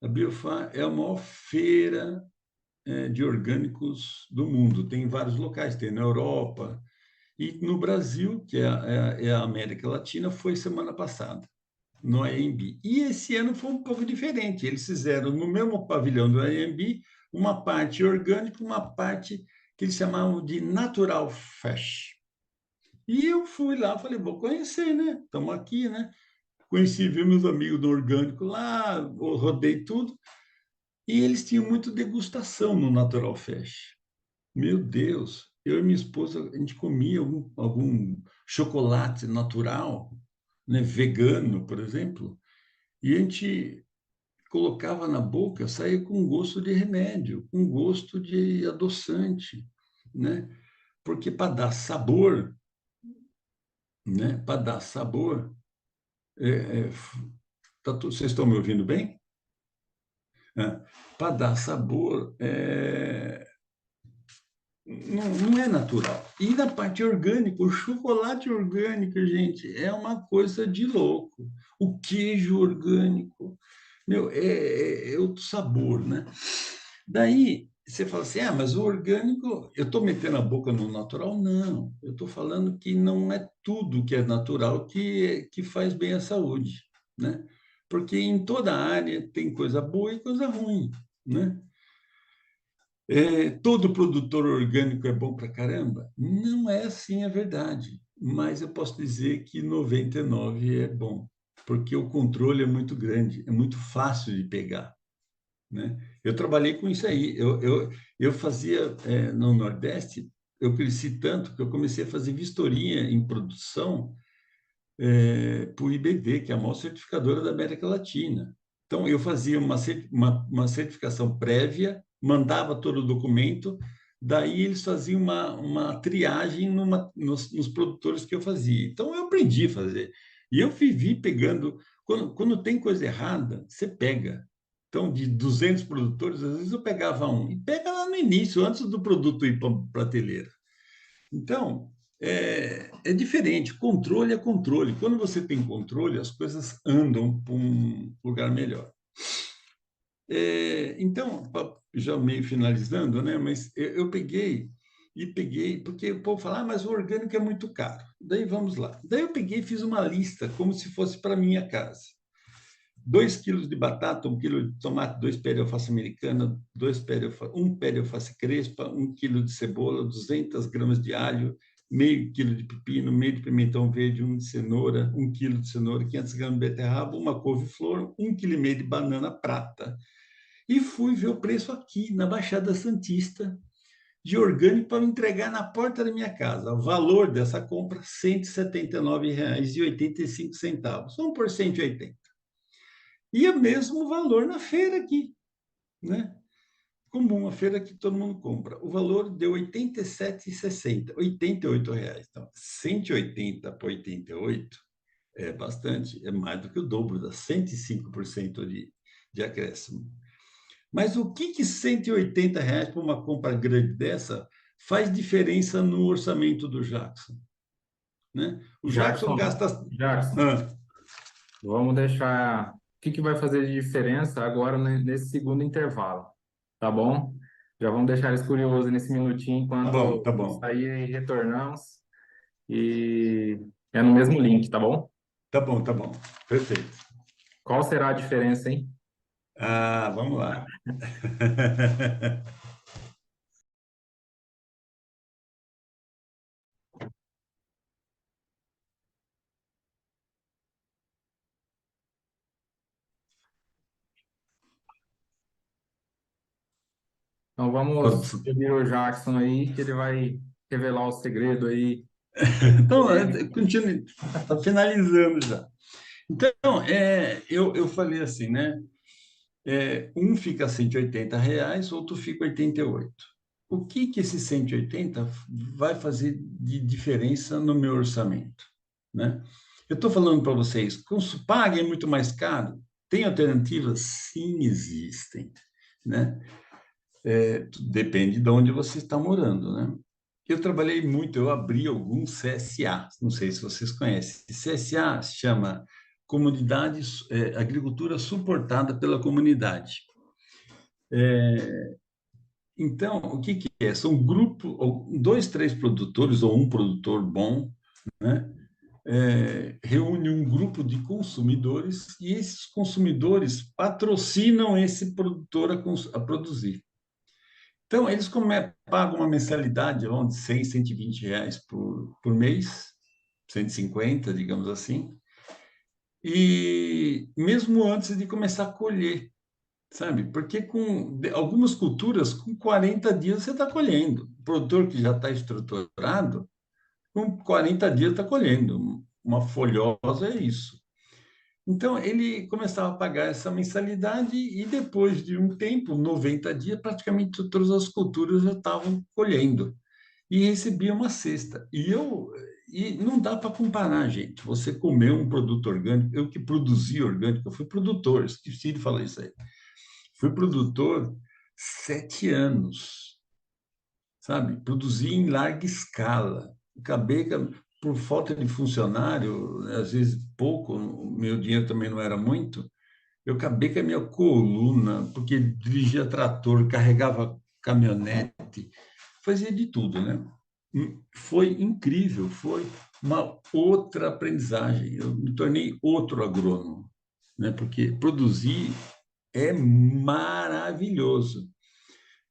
A Biofar é a maior feira de orgânicos do mundo. Tem em vários locais, tem na Europa. E no Brasil, que é a América Latina, foi semana passada, no AMB. E esse ano foi um pouco diferente. Eles fizeram no mesmo pavilhão do AMB uma parte orgânica, uma parte que eles chamavam de Natural Fresh. E eu fui lá, falei, vou conhecer, né? Estamos aqui, né? Conheci, vi meus amigos do orgânico lá, rodei tudo. E eles tinham muito degustação no Natural Fresh. Meu Deus! eu e minha esposa, a gente comia algum chocolate natural, né, vegano, por exemplo, e a gente colocava na boca, saía com gosto de remédio, com gosto de adoçante, né? Porque para dar sabor, né? Para dar sabor, é, é, vocês estão me ouvindo bem? Para dar sabor, não é natural. E na parte orgânica, o chocolate orgânico, gente, é uma coisa de louco. O queijo orgânico, meu, é outro sabor, né? Daí você fala assim, mas o orgânico, eu estou metendo a boca no natural? Não, eu estou falando que não é tudo que é natural que faz bem à saúde, né? Porque em toda área tem coisa boa e coisa ruim, né? Todo produtor orgânico é bom para caramba? Não é assim a verdade, mas eu posso dizer que 99 é bom, porque o controle é muito grande, é muito fácil de pegar, né? Eu trabalhei com isso aí. Eu fazia, no Nordeste, eu cresci tanto que eu comecei a fazer vistoria em produção para o IBD, que é a maior certificadora da América Latina. Então, eu fazia uma certificação prévia, mandava todo o documento, daí eles faziam uma triagem nos produtores que eu fazia. Então, eu aprendi a fazer. E eu vivi pegando. Quando tem coisa errada, você pega. Então, de 200 produtores, às vezes eu pegava um. E pega lá no início, antes do produto ir para a prateleira. Então, é diferente. Controle é controle. Quando você tem controle, as coisas andam para um lugar melhor. Então, já meio finalizando, né? Mas eu peguei, porque o povo fala, mas o orgânico é muito caro. Daí vamos lá. Daí eu peguei e fiz uma lista, como se fosse para minha casa. 2 quilos de batata, 1 quilo de tomate, 2 pés de alface americana, um pé de alface crespa, 1 quilo de cebola, 200 gramas de alho, meio quilo de pepino, meio de pimentão verde, um de cenoura, 1 quilo de cenoura, 500 gramas de beterraba, uma couve-flor, 1,5 kg de banana prata. E fui ver o preço aqui, na Baixada Santista, de orgânico para me entregar na porta da minha casa. O valor dessa compra, R$ 179,85. Vamos por 180. E é o mesmo valor na feira aqui, né? Comum, a feira que todo mundo compra. O valor deu R$ 87,60, R$ 88. Então, 180 para 88 é bastante, é mais do que o dobro, dá 105% de acréscimo. Mas o que R$ 180 para uma compra grande dessa faz diferença no orçamento do Jackson? Né? O Jackson Jackson, gasta. Jackson, vamos deixar. O que que vai fazer de diferença agora nesse segundo intervalo? Tá bom? Já vamos deixar eles curiosos nesse minutinho Tá bom, enquanto tá isso bom. aí retornamos. E é no mesmo link, tá bom? Tá bom, tá bom. Perfeito. Qual será a diferença, hein? Vamos lá. Então vamos Pode- ouvir o Jackson aí, que ele vai revelar o segredo aí. Então, continue, está finalizando já. Então, eu falei assim, né? Um fica R$ 180, outro fica 88. O que esse 180 vai fazer de diferença no meu orçamento, né? Eu estou falando para vocês, paguem muito mais caro. Tem alternativas? Sim, existem, né? Depende de onde você está morando, né? Eu trabalhei muito, eu abri alguns CSA, não sei se vocês conhecem. CSA se chama Agricultura Suportada pela Comunidade. Então, o que é? São dois, três produtores ou um produtor bom, né? Reúne um grupo de consumidores e esses consumidores patrocinam esse produtor a produzir. Então, eles pagam uma mensalidade de 100, R$ 120 por mês, 150, digamos assim, e mesmo antes de começar a colher. sabe? Porque algumas culturas, com 40 dias você está colhendo. O produtor que já está estruturado, com 40 dias está colhendo. Uma folhosa é isso. Então, ele começava a pagar essa mensalidade e depois de um tempo, 90 dias, praticamente todas as culturas já estavam colhendo. E recebia uma cesta. E não dá para comparar, gente. Você comer um produto orgânico, eu que produzi orgânico, eu fui produtor, esqueci de falar isso aí. Fui produtor 7 anos, sabe? Produzi em larga escala. Acabei, por falta de funcionário, às vezes pouco, o meu dinheiro também não era muito, eu acabei com a minha coluna, porque dirigia trator, carregava caminhonete, fazia de tudo, né? Foi incrível, foi uma outra aprendizagem. Eu me tornei outro agrônomo, né? Porque produzir é maravilhoso,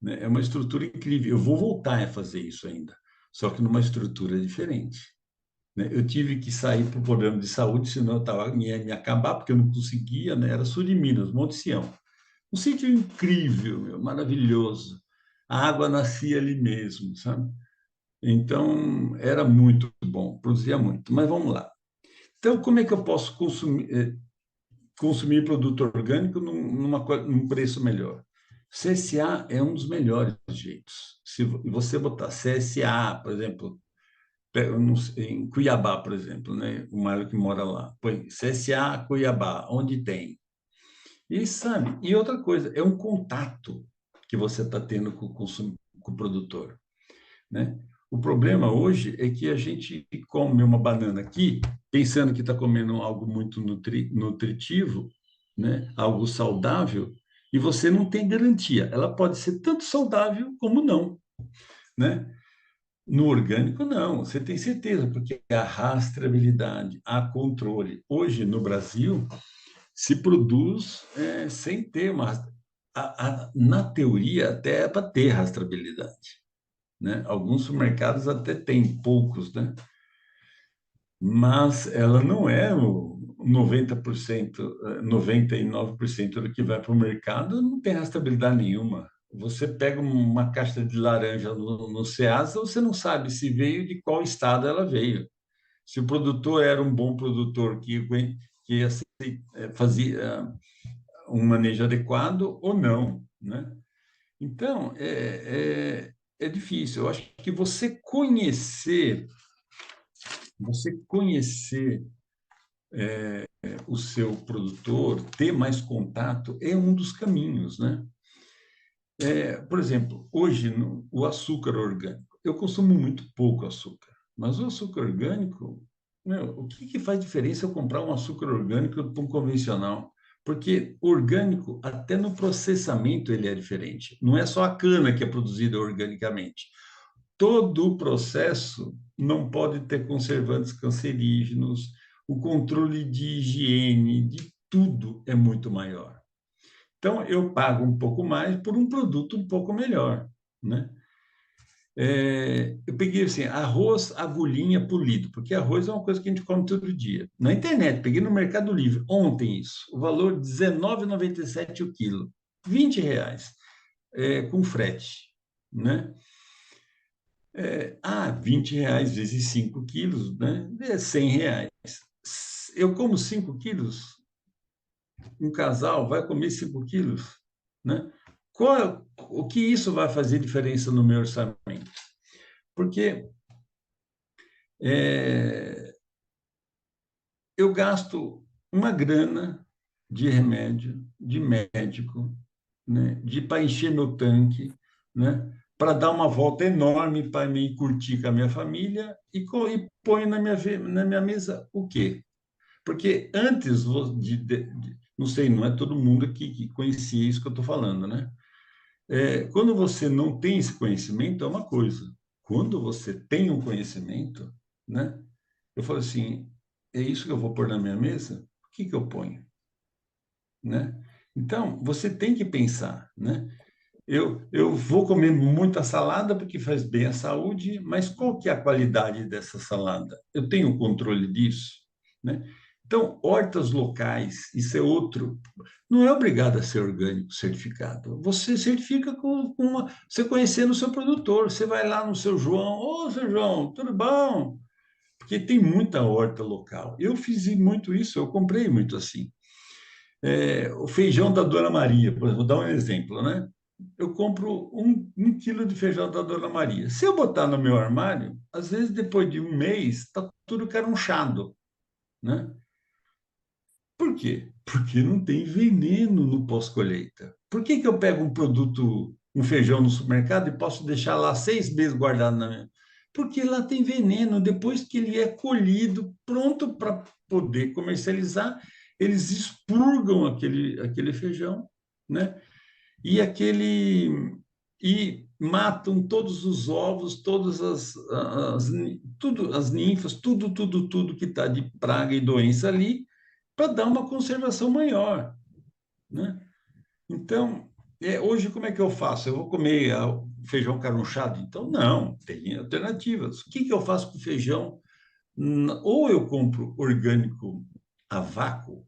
né? É uma estrutura incrível. Eu vou voltar a fazer isso ainda, só que numa estrutura diferente, né? Eu tive que sair para o programa de saúde, senão eu tava, ia me acabar, porque eu não conseguia, né? Era sul de Minas, Monte Sião. Um sítio incrível, meu, maravilhoso. A água nascia ali mesmo, sabe? Então, era muito bom, produzia muito. Mas vamos lá. Então, como é que eu posso consumir produto orgânico num preço melhor? CSA é um dos melhores jeitos. Se você botar CSA, por exemplo, em Cuiabá, por exemplo, né? O Mário que mora lá, põe CSA Cuiabá, onde tem. E sabe, e outra coisa, é um contato que você está tendo com o produtor, né? O problema hoje é que a gente come uma banana aqui, pensando que está comendo algo muito nutritivo, né? Algo saudável, e você não tem garantia. Ela pode ser tanto saudável como não, né? No orgânico, não, você tem certeza, porque há rastreabilidade, há controle. Hoje, no Brasil, se produz sem ter uma. Na teoria, até é para ter rastreabilidade, né? Alguns supermercados até têm, poucos, né? Mas ela não é o 90%, 99% do que vai para o mercado, não tem rastreabilidade nenhuma. Você pega uma caixa de laranja no Ceasa, você não sabe se veio de qual estado ela veio. Se o produtor era um bom produtor que fazia um manejo adequado ou não, né? Então, é difícil. Eu acho que você conhecer o seu produtor, ter mais contato, é um dos caminhos, né? Por exemplo, hoje, o açúcar orgânico. Eu consumo muito pouco açúcar, mas o açúcar orgânico, meu, o que faz diferença eu comprar um açúcar orgânico para um convencional? Porque orgânico, até no processamento, ele é diferente. Não é só a cana que é produzida organicamente. Todo o processo não pode ter conservantes cancerígenos, o controle de higiene, de tudo é muito maior. Então, eu pago um pouco mais por um produto um pouco melhor, né? Eu peguei assim, arroz agulhinha polido, porque arroz é uma coisa que a gente come todo dia. Na internet, peguei no Mercado Livre, ontem isso, o valor R$19,97 o quilo, R$20, com frete, né? R$20 vezes 5 quilos, né? É R$100. Eu como 5 quilos, um casal vai comer 5 quilos, né? O que isso vai fazer diferença no meu orçamento? Porque é, eu gasto uma grana de remédio, de médico, né? De para encher meu tanque, né? Para dar uma volta enorme para me curtir com a minha família e põe na minha mesa o quê? Porque antes não sei, não é todo mundo aqui que conhecia isso que eu estou falando, né? Quando você não tem esse conhecimento, é uma coisa. Quando você tem um conhecimento, né? Eu falo assim, é isso que eu vou pôr na minha mesa? O que eu ponho, né? Então, você tem que pensar, né? Eu vou comer muita salada porque faz bem à saúde, mas qual que é a qualidade dessa salada? Eu tenho controle disso, né? Então, hortas locais, isso é outro. Não é obrigado a ser orgânico certificado. Você certifica você conhecendo o seu produtor. Você vai lá no seu João, ô, seu João, tudo bom? Porque tem muita horta local. Eu fiz muito isso, eu comprei muito assim. O feijão da Dona Maria, por exemplo, vou dar um exemplo, né? Eu compro um quilo de feijão da Dona Maria. Se eu botar no meu armário, às vezes depois de um mês, está tudo carunchado, né? Por quê? Porque não tem veneno no pós-colheita. Por que que eu pego um produto, um feijão no supermercado e posso deixar lá 6 meses guardado na minha? Porque lá tem veneno. Depois que ele é colhido, pronto para poder comercializar, eles expurgam aquele feijão, né? E aquele e matam todos os ovos, todas as ninfas, tudo que está de praga e doença ali, para dar uma conservação maior, né? Então, hoje como é que eu faço? Eu vou comer feijão carunchado? Então, não, tem alternativas. O que que eu faço com feijão? Ou eu compro orgânico a vácuo,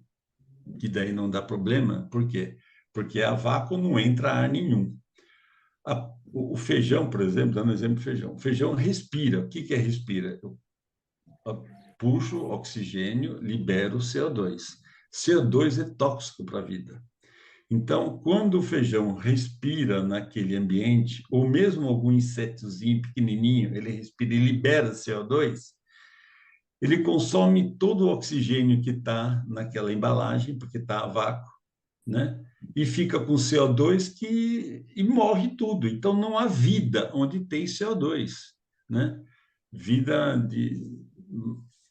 que daí não dá problema, por quê? Porque a vácuo não entra ar nenhum. O feijão, por exemplo, dando exemplo de feijão, o feijão respira. O que que é respira? Eu puxo oxigênio, libero CO2. CO2 é tóxico para a vida. Então, quando o feijão respira naquele ambiente, ou mesmo algum insetozinho pequenininho, ele respira e libera CO2, ele consome todo o oxigênio que está naquela embalagem, porque está a vácuo, né? E fica com CO2 e morre tudo. Então, não há vida onde tem CO2, né? Vida de...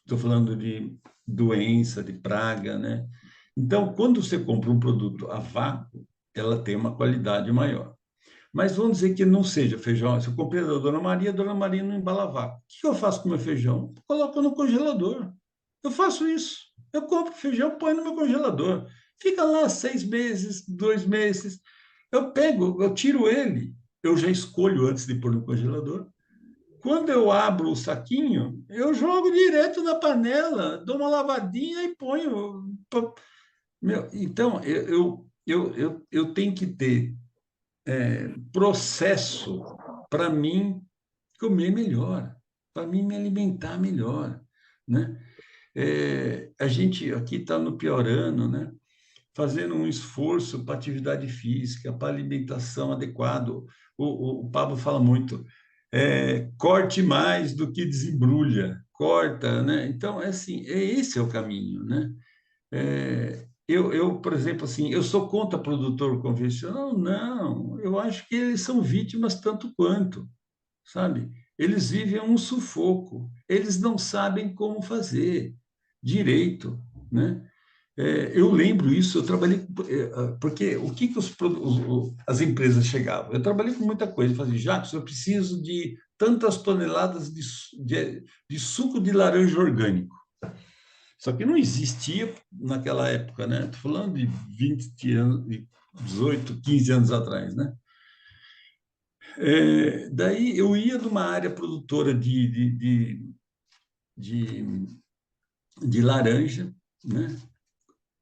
Estou falando de doença, de praga, né? Então, quando você compra um produto a vácuo, ela tem uma qualidade maior. Mas vamos dizer que não seja feijão. Se eu comprei da Dona Maria, a Dona Maria não embala vácuo. O que eu faço com o meu feijão? Coloco no congelador. Eu faço isso. Eu compro feijão, ponho no meu congelador. Fica lá 6 meses, 2 meses. Eu pego, eu tiro ele. Eu já escolho antes de pôr no congelador. Quando eu abro o saquinho, eu jogo direto na panela, dou uma lavadinha e ponho. Então, eu tenho que ter processo para mim comer melhor, para mim me alimentar melhor, né? A gente aqui está no pior ano, né? Fazendo um esforço para atividade física, para alimentação adequada. O Pablo fala muito, corte mais do que desembrulha, corta, né? Então, é assim, esse é o caminho, né? Por exemplo, assim, eu sou contra produtor convencional? Não, eu acho que eles são vítimas tanto quanto, sabe? Eles vivem um sufoco, eles não sabem como fazer direito, né? Eu lembro isso, eu trabalhei, porque o que que as empresas chegavam? Eu trabalhei com muita coisa, eu fazia, Jacques, eu preciso de tantas toneladas de suco de laranja orgânico. Só que não existia naquela época, né? Estou falando de 20 anos, de 18, 15 anos atrás, né? Daí eu ia numa área produtora de, de laranja, né?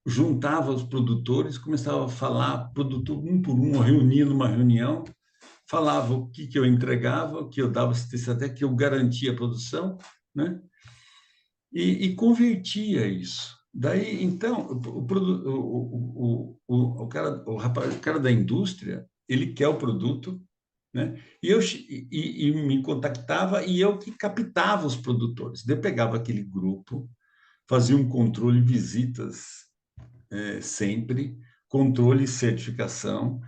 Juntava os produtores, começava a falar, produtor um por um, reunia numa reunião, falava o que eu entregava, o que eu dava assistência, até que eu garantia a produção, né? E convertia isso. Daí, então, o cara da indústria, ele quer o produto, né? E me contactava e eu que captava os produtores. Daí eu pegava aquele grupo, fazia um controle, visitas sempre, controle e certificação,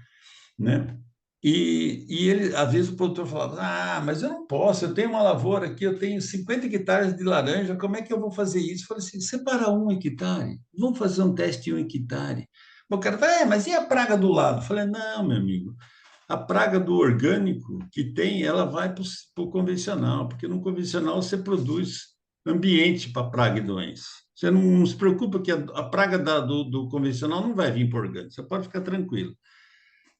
né? Ele, às vezes o produtor falava, mas eu não posso, eu tenho uma lavoura aqui, eu tenho 50 hectares de laranja, como é que eu vou fazer isso? Eu falei assim, separa 1 hectare, vamos fazer um teste de 1 hectare. O cara fala, mas e a praga do lado? Eu falei, não, meu amigo, a praga do orgânico que tem, ela vai para o convencional, porque no convencional você produz ambiente para praga e doença. Você não se preocupa que a praga do convencional não vai vir por orgânico, você pode ficar tranquilo.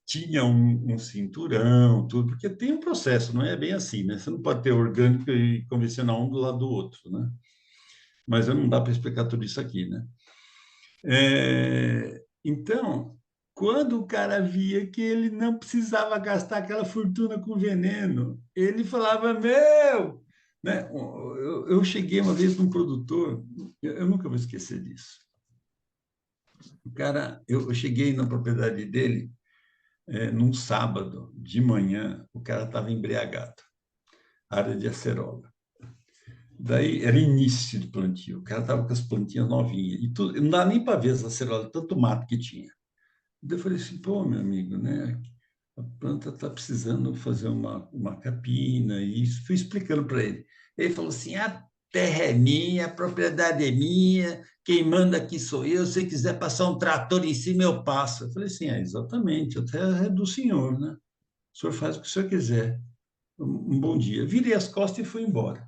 Tinha um cinturão, tudo, porque tem um processo, não é bem assim, né? Você não pode ter orgânico e convencional um do lado do outro, né? mas não dá para explicar tudo isso aqui, né? Então, quando o cara via que ele não precisava gastar aquela fortuna com veneno, ele falava, meu, né? Eu cheguei uma vez num produtor, eu nunca vou esquecer disso. O cara, eu cheguei na propriedade dele, num sábado de manhã, o cara estava embriagado, área de acerola. Daí era início de plantio, o cara estava com as plantinhas novinhas, e tudo, não dá nem para ver as acerolas, tanto mato que tinha. Daí eu falei assim, pô, meu amigo, né? A planta está precisando fazer uma capina, e isso fui explicando para ele. Ele falou assim: a terra é minha, a propriedade é minha, quem manda aqui sou eu, se quiser passar um trator em cima, eu passo. Eu falei assim: exatamente, a terra é do senhor, né? O senhor faz o que o senhor quiser. Um bom dia. Virei as costas e fui embora.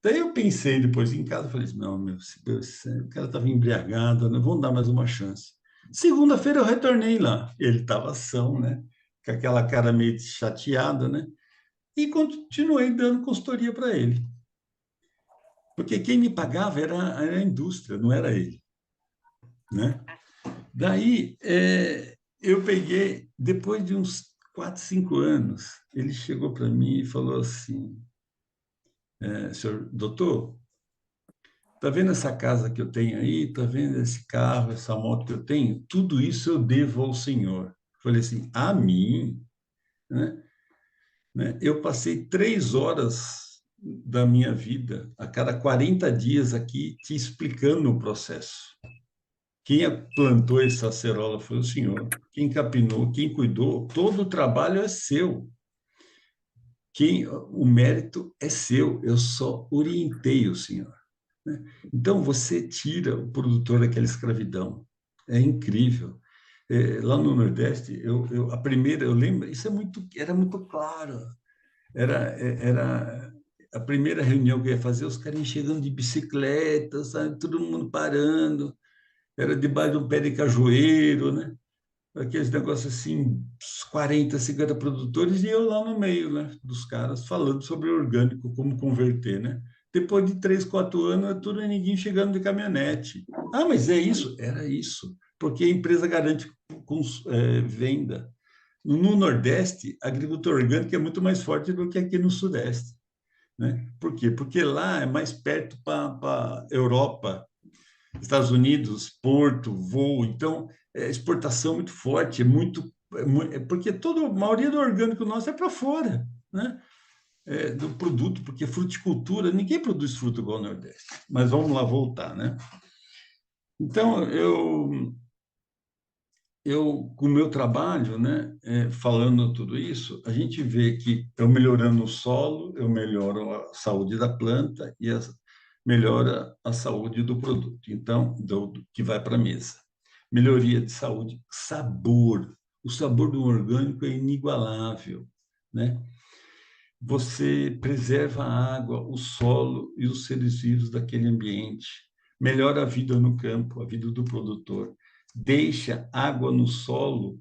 Daí eu pensei depois em casa, falei assim, não, meu, o cara estava embriagado, né? Vamos dar mais uma chance. Segunda-feira eu retornei lá. Ele estava são, né? Com aquela cara meio chateada, né? E continuei dando consultoria para ele. Porque quem me pagava era a indústria, não era ele, né? Daí eu peguei, depois de uns 4, 5 anos, ele chegou para mim e falou assim, senhor doutor, tá vendo essa casa que eu tenho aí? Tá vendo esse carro, essa moto que eu tenho? Tudo isso eu devo ao senhor. Falei assim, a mim, né? Eu passei 3 horas da minha vida, a cada 40 dias aqui, te explicando o processo. Quem plantou essa acerola foi o senhor. Quem capinou, quem cuidou, todo o trabalho é seu. O mérito é seu. Eu só orientei o senhor, né? Então, você tira o produtor daquela escravidão. É incrível. Lá no Nordeste, a primeira, eu lembro, isso era muito claro. Era a primeira reunião que eu ia fazer, os caras chegando de bicicleta, sabe? Todo mundo parando. Era debaixo de um pé de cajueiro, né? Aqueles negócios assim, 40, 50 produtores, e eu lá no meio, né, dos caras, falando sobre orgânico, como converter, né? Depois de 3, 4 anos, é tudo ninguém chegando de caminhonete. Ah, mas é isso? Era isso, porque a empresa garante venda. No Nordeste, a agricultura orgânica é muito mais forte do que aqui no Sudeste, né? Por quê? Porque lá é mais perto para a Europa, Estados Unidos, porto, voo, então exportação muito forte, porque a maioria do orgânico nosso é para fora, né? Do produto, porque fruticultura, ninguém produz fruta igual ao Nordeste. Mas vamos lá voltar, né? Então, com o meu trabalho, né, falando tudo isso, a gente vê que eu melhorando o solo, eu melhoro a saúde da planta e melhora a saúde do produto, então, que vai para a mesa. Melhoria de saúde, sabor. O sabor do orgânico é inigualável, né? Você preserva a água, o solo e os seres vivos daquele ambiente. Melhora a vida no campo, a vida do produtor. Deixa água no solo,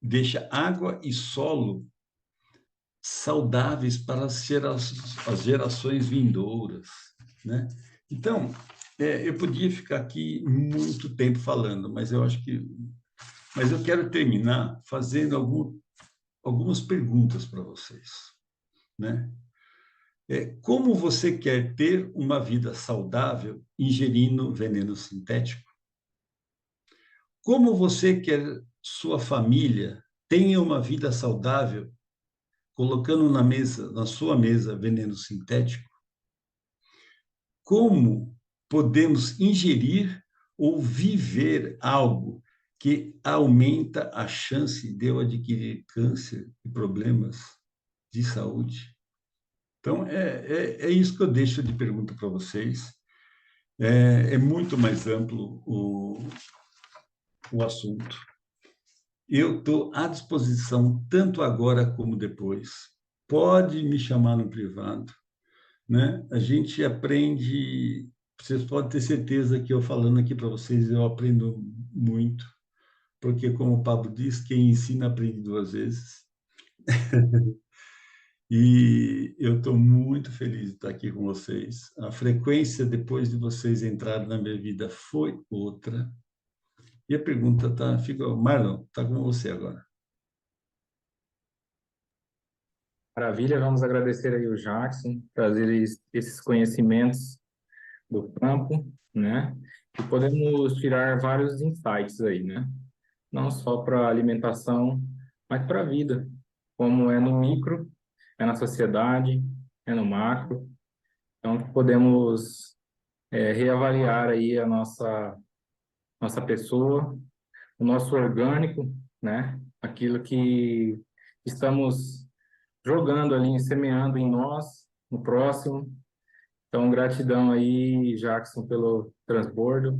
deixa água e solo saudáveis para as gerações vindouras, né? Então, eu podia ficar aqui muito tempo falando, mas eu quero terminar fazendo algumas perguntas para vocês, né? Como você quer ter uma vida saudável ingerindo veneno sintético? Como você quer sua família tenha uma vida saudável colocando na sua mesa, veneno sintético? Como podemos ingerir ou viver algo que aumenta a chance de eu adquirir câncer e problemas de saúde? Então, é isso que eu deixo de pergunta para vocês. É muito mais amplo o assunto. Eu estou à disposição, tanto agora como depois. Pode me chamar no privado, né? A gente aprende, vocês podem ter certeza que eu falando aqui para vocês, eu aprendo muito, porque, como o Pablo diz, quem ensina aprende 2 vezes. E eu estou muito feliz de estar aqui com vocês. A frequência depois de vocês entrarem na minha vida foi outra. E a pergunta tá, fica, Marlon, tá com você agora. Maravilha, vamos agradecer aí o Jackson, trazer esses conhecimentos do campo, né? E podemos tirar vários insights aí, né? Não só para alimentação, mas para a vida, como é no micro, é na sociedade, é no macro. Então, podemos reavaliar aí a nossa pessoa, o nosso orgânico, né? Aquilo que estamos jogando ali, semeando em nós, no próximo. Então, gratidão aí, Jackson, pelo transbordo.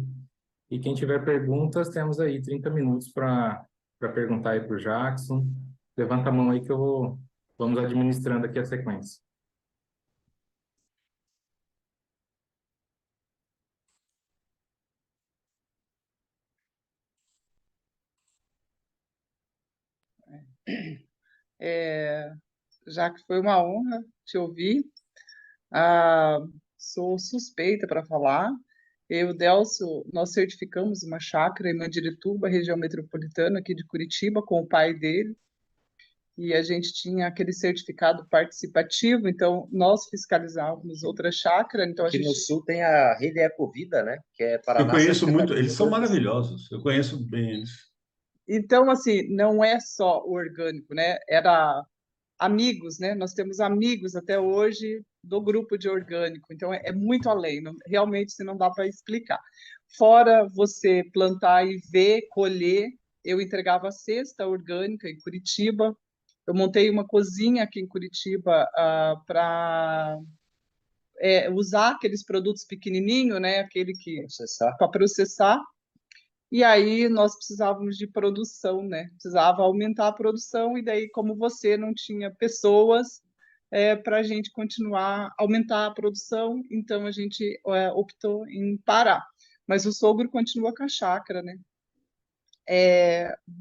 E quem tiver perguntas, temos aí 30 minutos para perguntar aí para o Jackson. Levanta a mão aí que vamos administrando aqui a sequência. É, já que foi uma honra te ouvir, ah, sou suspeita para falar. Eu e o Delcio, nós certificamos uma chácara em Mandirituba, região metropolitana aqui de Curitiba, com o pai dele, e a gente tinha aquele certificado participativo, então nós fiscalizávamos outra chácara, então a Aqui no gente... sul tem a Rede Ecovida, né? Que é Eu Paraná, Santa conheço muito, eles Catarina, são duas vezes. maravilhosos. Eu conheço bem eles. Então, assim, não é só o orgânico, né? Era amigos, né? Nós temos amigos até hoje do grupo de orgânico, então é muito além, realmente se não dá para explicar. Fora você plantar e ver, colher, eu entregava a cesta orgânica em Curitiba, eu montei uma cozinha aqui em Curitiba para usar aqueles produtos pequenininho, né? Aquele que para processar. E aí nós precisávamos de produção, né? Precisava aumentar a produção, e daí, como você não tinha pessoas para a gente continuar, aumentar a produção, então a gente optou em parar. Mas o sogro continua com a chácara, né?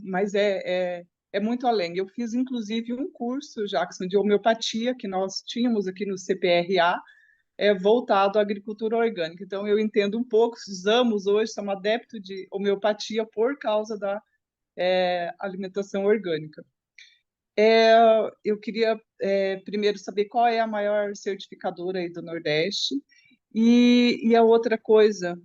Mas é muito além. Eu fiz, inclusive, um curso, Jackson, de homeopatia, que nós tínhamos aqui no CPRA, voltado à agricultura orgânica. Então, eu entendo um pouco, usamos hoje, somos adeptos de homeopatia por causa da alimentação orgânica. Eu queria primeiro saber qual é a maior certificadora aí do Nordeste, e a outra coisa,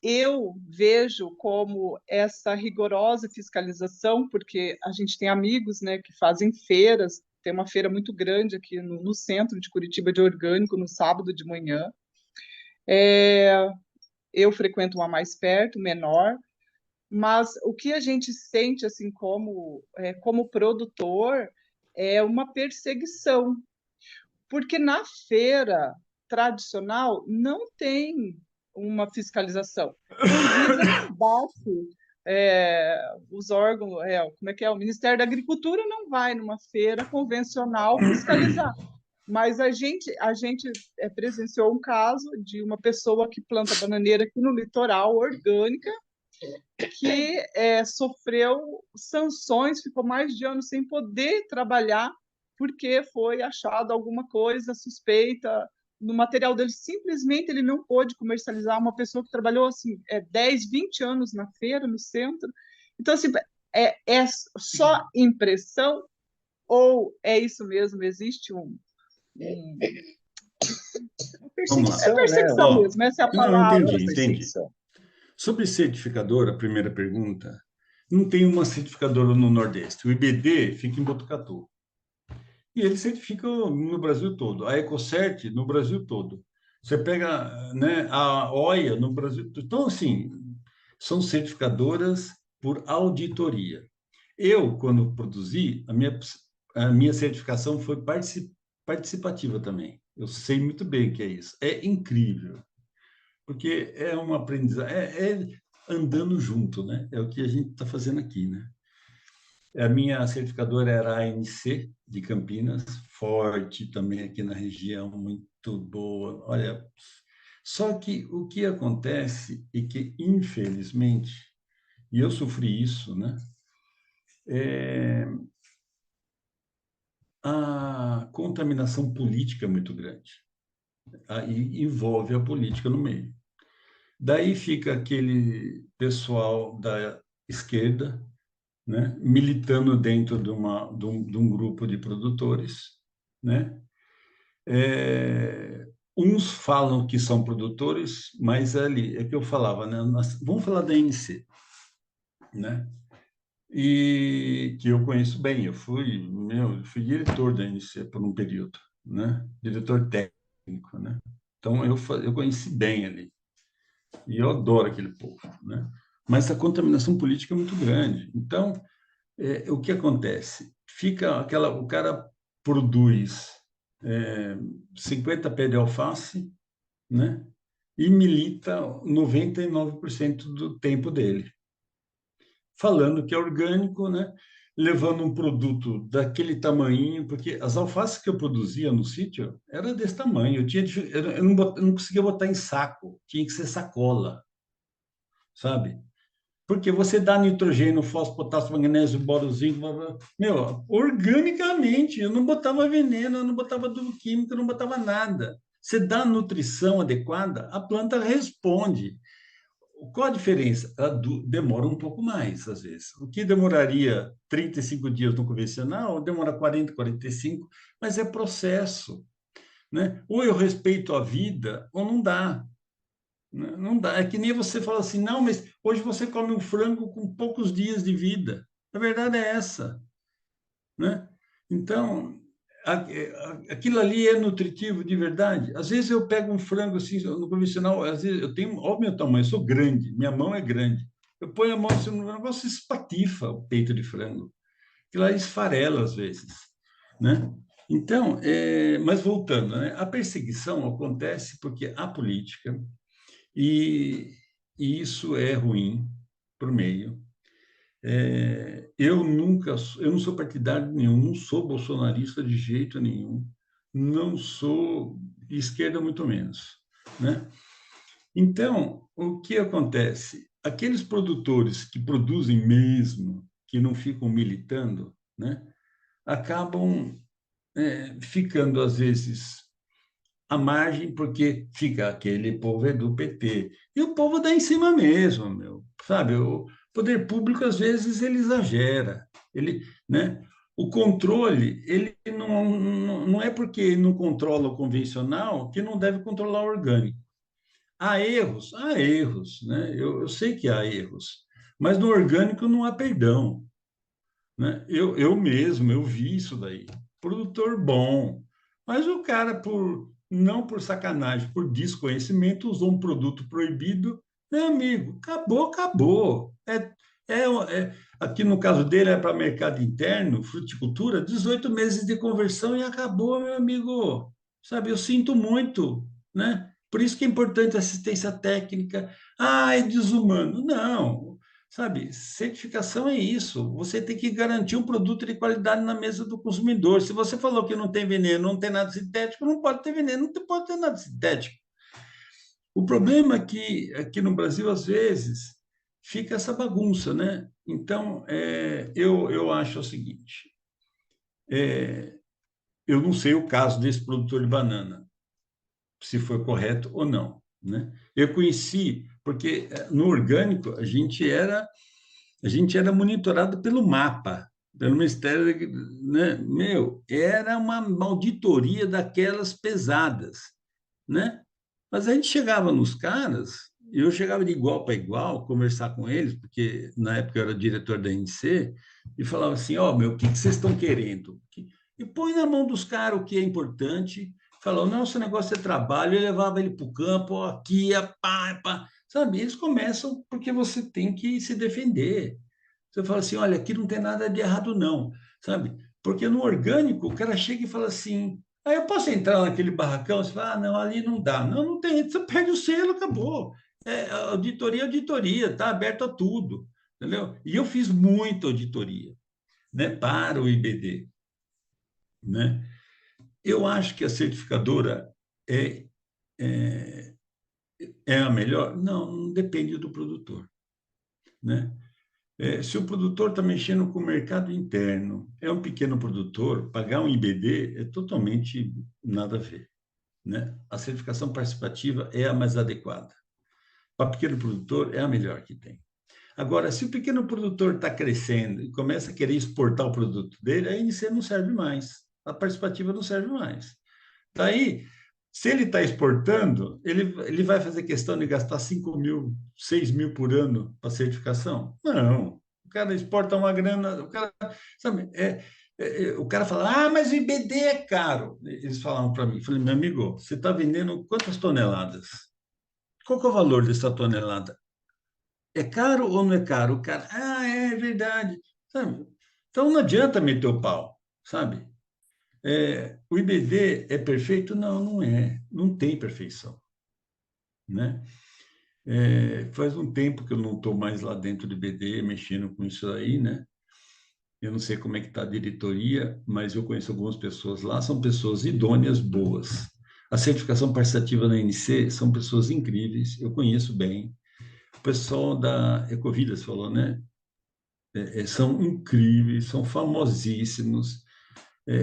eu vejo como essa rigorosa fiscalização, porque a gente tem amigos, né, que fazem feiras, tem uma feira muito grande aqui no centro de Curitiba de orgânico, no sábado de manhã. Eu frequento uma mais perto, menor, mas o que a gente sente assim como produtor é uma perseguição, porque na feira tradicional não tem uma fiscalização. A Anvisa não bate os órgãos, como é que é? O Ministério da Agricultura não vai numa feira convencional fiscalizar. Mas a gente presenciou um caso de uma pessoa que planta bananeira aqui no litoral, orgânica, que sofreu sanções, ficou mais de ano sem poder trabalhar, porque foi achado alguma coisa suspeita no material dele. Simplesmente ele não pôde comercializar. Uma pessoa que trabalhou assim, 10, 20 anos na feira, no centro. Então, assim, é só impressão ou é isso mesmo? Existe Vamos lá. perseguição Ó, mesmo, essa é a não, palavra. entendi. Sobre certificadora, a primeira pergunta, não tem uma certificadora no Nordeste. O IBD fica em Botucatu. E ele certifica no Brasil todo. A Ecocert no Brasil todo. Você pega, né, a OIA no Brasil todo. Então, assim, são certificadoras por auditoria. Eu, quando produzi, a minha certificação foi participativa também. Eu sei muito bem o que é isso. É incrível, porque é uma aprendizagem, é andando junto, né? É o que a gente está fazendo aqui, né? A minha certificadora era a ANC de Campinas, forte também aqui na região, muito boa. Olha, só que o que acontece é que, infelizmente, e eu sofri isso, né? a contaminação política é muito grande. Aí envolve a política no meio. Daí fica aquele pessoal da esquerda, né, militando dentro de um grupo de produtores, né? Uns falam que são produtores, mas ali é que eu falava, né? Vamos falar da ANC, né? E que eu conheço bem. Eu fui diretor da ANC por um período, né? Diretor técnico, né? Então eu conheci bem ali e eu adoro aquele povo, né? Mas a contaminação política é muito grande. Então, o que acontece? O cara produz 50 pés de alface, né? E milita 99% do tempo dele, falando que é orgânico, né? Levando um produto daquele tamanho, porque as alfaces que eu produzia no sítio era desse tamanho. Eu não conseguia botar em saco, tinha que ser sacola, sabe? Porque você dá nitrogênio, fósforo, potássio, magnésio, boro, zinco, blá, blá. Meu, organicamente, eu não botava veneno, eu não botava adubo químico, eu não botava nada. Você dá a nutrição adequada, a planta responde. Qual a diferença? Demora um pouco mais, às vezes. O que demoraria 35 dias no convencional, demora 40, 45, mas é processo, né? Ou eu respeito a vida, ou não dá. Não dá. É que nem você fala assim, não, mas hoje você come um frango com poucos dias de vida. A verdade é essa, né? Então, aquilo ali é nutritivo de verdade. Às vezes eu pego um frango assim, no convencional, às vezes eu tenho, olha o meu tamanho, eu sou grande, minha mão é grande. Eu ponho a mão assim no negócio, espatifa o peito de frango. Aquilo lá esfarela às vezes, né? Então, mas voltando, né? A perseguição acontece porque a política e, e isso é ruim para o meio. Eu não sou partidário nenhum, não sou bolsonarista de jeito nenhum, não sou de esquerda muito menos, né? Então, o que acontece? Aqueles produtores que produzem mesmo, que não ficam militando, né, acabam ficando às vezes à margem, porque fica aquele povo é do PT. E o povo dá em cima mesmo, meu. Sabe, o poder público, às vezes, ele exagera. Ele, né? O controle, ele não é porque não controla o convencional que não deve controlar o orgânico. Há erros, né? Eu sei que há erros, mas no orgânico não há perdão, né? Eu mesmo, eu vi isso daí. Produtor bom, mas o cara, não por sacanagem, por desconhecimento, usou um produto proibido. Meu amigo, acabou, acabou. Aqui no caso dele é para mercado interno, fruticultura, 18 meses de conversão e acabou, meu amigo. Sabe, eu sinto muito, né? Por isso que é importante assistência técnica. Ah, é desumano. Não, sabe, certificação é isso. Você tem que garantir um produto de qualidade na mesa do consumidor. Se você falou que não tem veneno, não tem nada sintético, não pode ter veneno, não pode ter nada sintético. O problema é que aqui no Brasil, às vezes, fica essa bagunça, né? Então, eu acho o seguinte: eu não sei o caso desse produtor de banana, se foi correto ou não, né? Eu conheci, porque no orgânico a gente era monitorado pelo mapa, pelo Ministério, né? Meu, era uma auditoria daquelas pesadas, né? Mas a gente chegava nos caras, eu chegava de igual para igual, conversar com eles, porque na época eu era diretor da ANC, e falava assim, ó, meu, o que vocês estão querendo? E põe na mão dos caras o que é importante, falou, não, esse negócio é trabalho, eu levava ele para o campo, ó, aqui, pá, pá. Sabe, eles começam porque você tem que se defender. Você fala assim, olha, aqui não tem nada de errado, não, sabe? Porque no orgânico, o cara chega e fala assim, eu posso entrar naquele barracão? Você fala, não, ali não dá. Não, não tem, você perde o selo, acabou. Auditoria, auditoria, está aberto a tudo, entendeu? E eu fiz muita auditoria, né, para o IBD, né? Eu acho que a certificadora é, é, é a melhor? Não, não depende do produtor, né? Se o produtor está mexendo com o mercado interno, é um pequeno produtor, pagar um IBD é totalmente nada a ver, né? A certificação participativa é a mais adequada. Para pequeno produtor, é a melhor que tem. Agora, se o pequeno produtor está crescendo e começa a querer exportar o produto dele, a INC não serve mais, a participativa não serve mais. Daí, se ele está exportando, ele vai fazer questão de gastar 5 mil, 6 mil por ano para certificação? Não. O cara exporta uma grana, o cara, sabe, o cara fala, mas o IBD é caro. Eles falavam para mim, eu falei, meu amigo, você está vendendo quantas toneladas? Qual que é o valor dessa tonelada? É caro ou não é caro? O cara, é verdade, sabe? Então não adianta meter o pau, sabe? O IBD é perfeito? Não, não é. Não tem perfeição, né? Faz um tempo que eu não estou mais lá dentro do IBD, mexendo com isso aí, né? Eu não sei como é que está a diretoria, mas eu conheço algumas pessoas lá, são pessoas idôneas, boas. A certificação participativa na NC são pessoas incríveis, eu conheço bem. O pessoal da Ecovidas falou, né? São incríveis, são famosíssimos.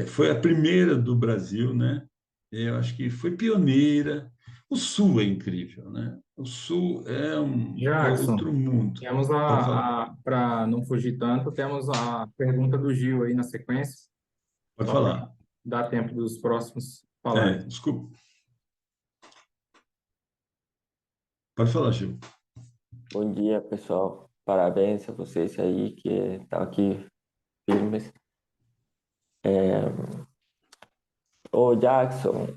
Foi a primeira do Brasil, né? Eu acho que foi pioneira. O Sul é incrível, né? O Sul é Jackson, outro mundo. temos Pode falar. para não fugir tanto, temos a pergunta do Gil aí na sequência, Pode só para falar. dar tempo dos próximos falarem. Desculpa. Pode falar, Gil. Bom dia, pessoal. Parabéns a vocês aí que estão aqui firmes. Ô, Jackson,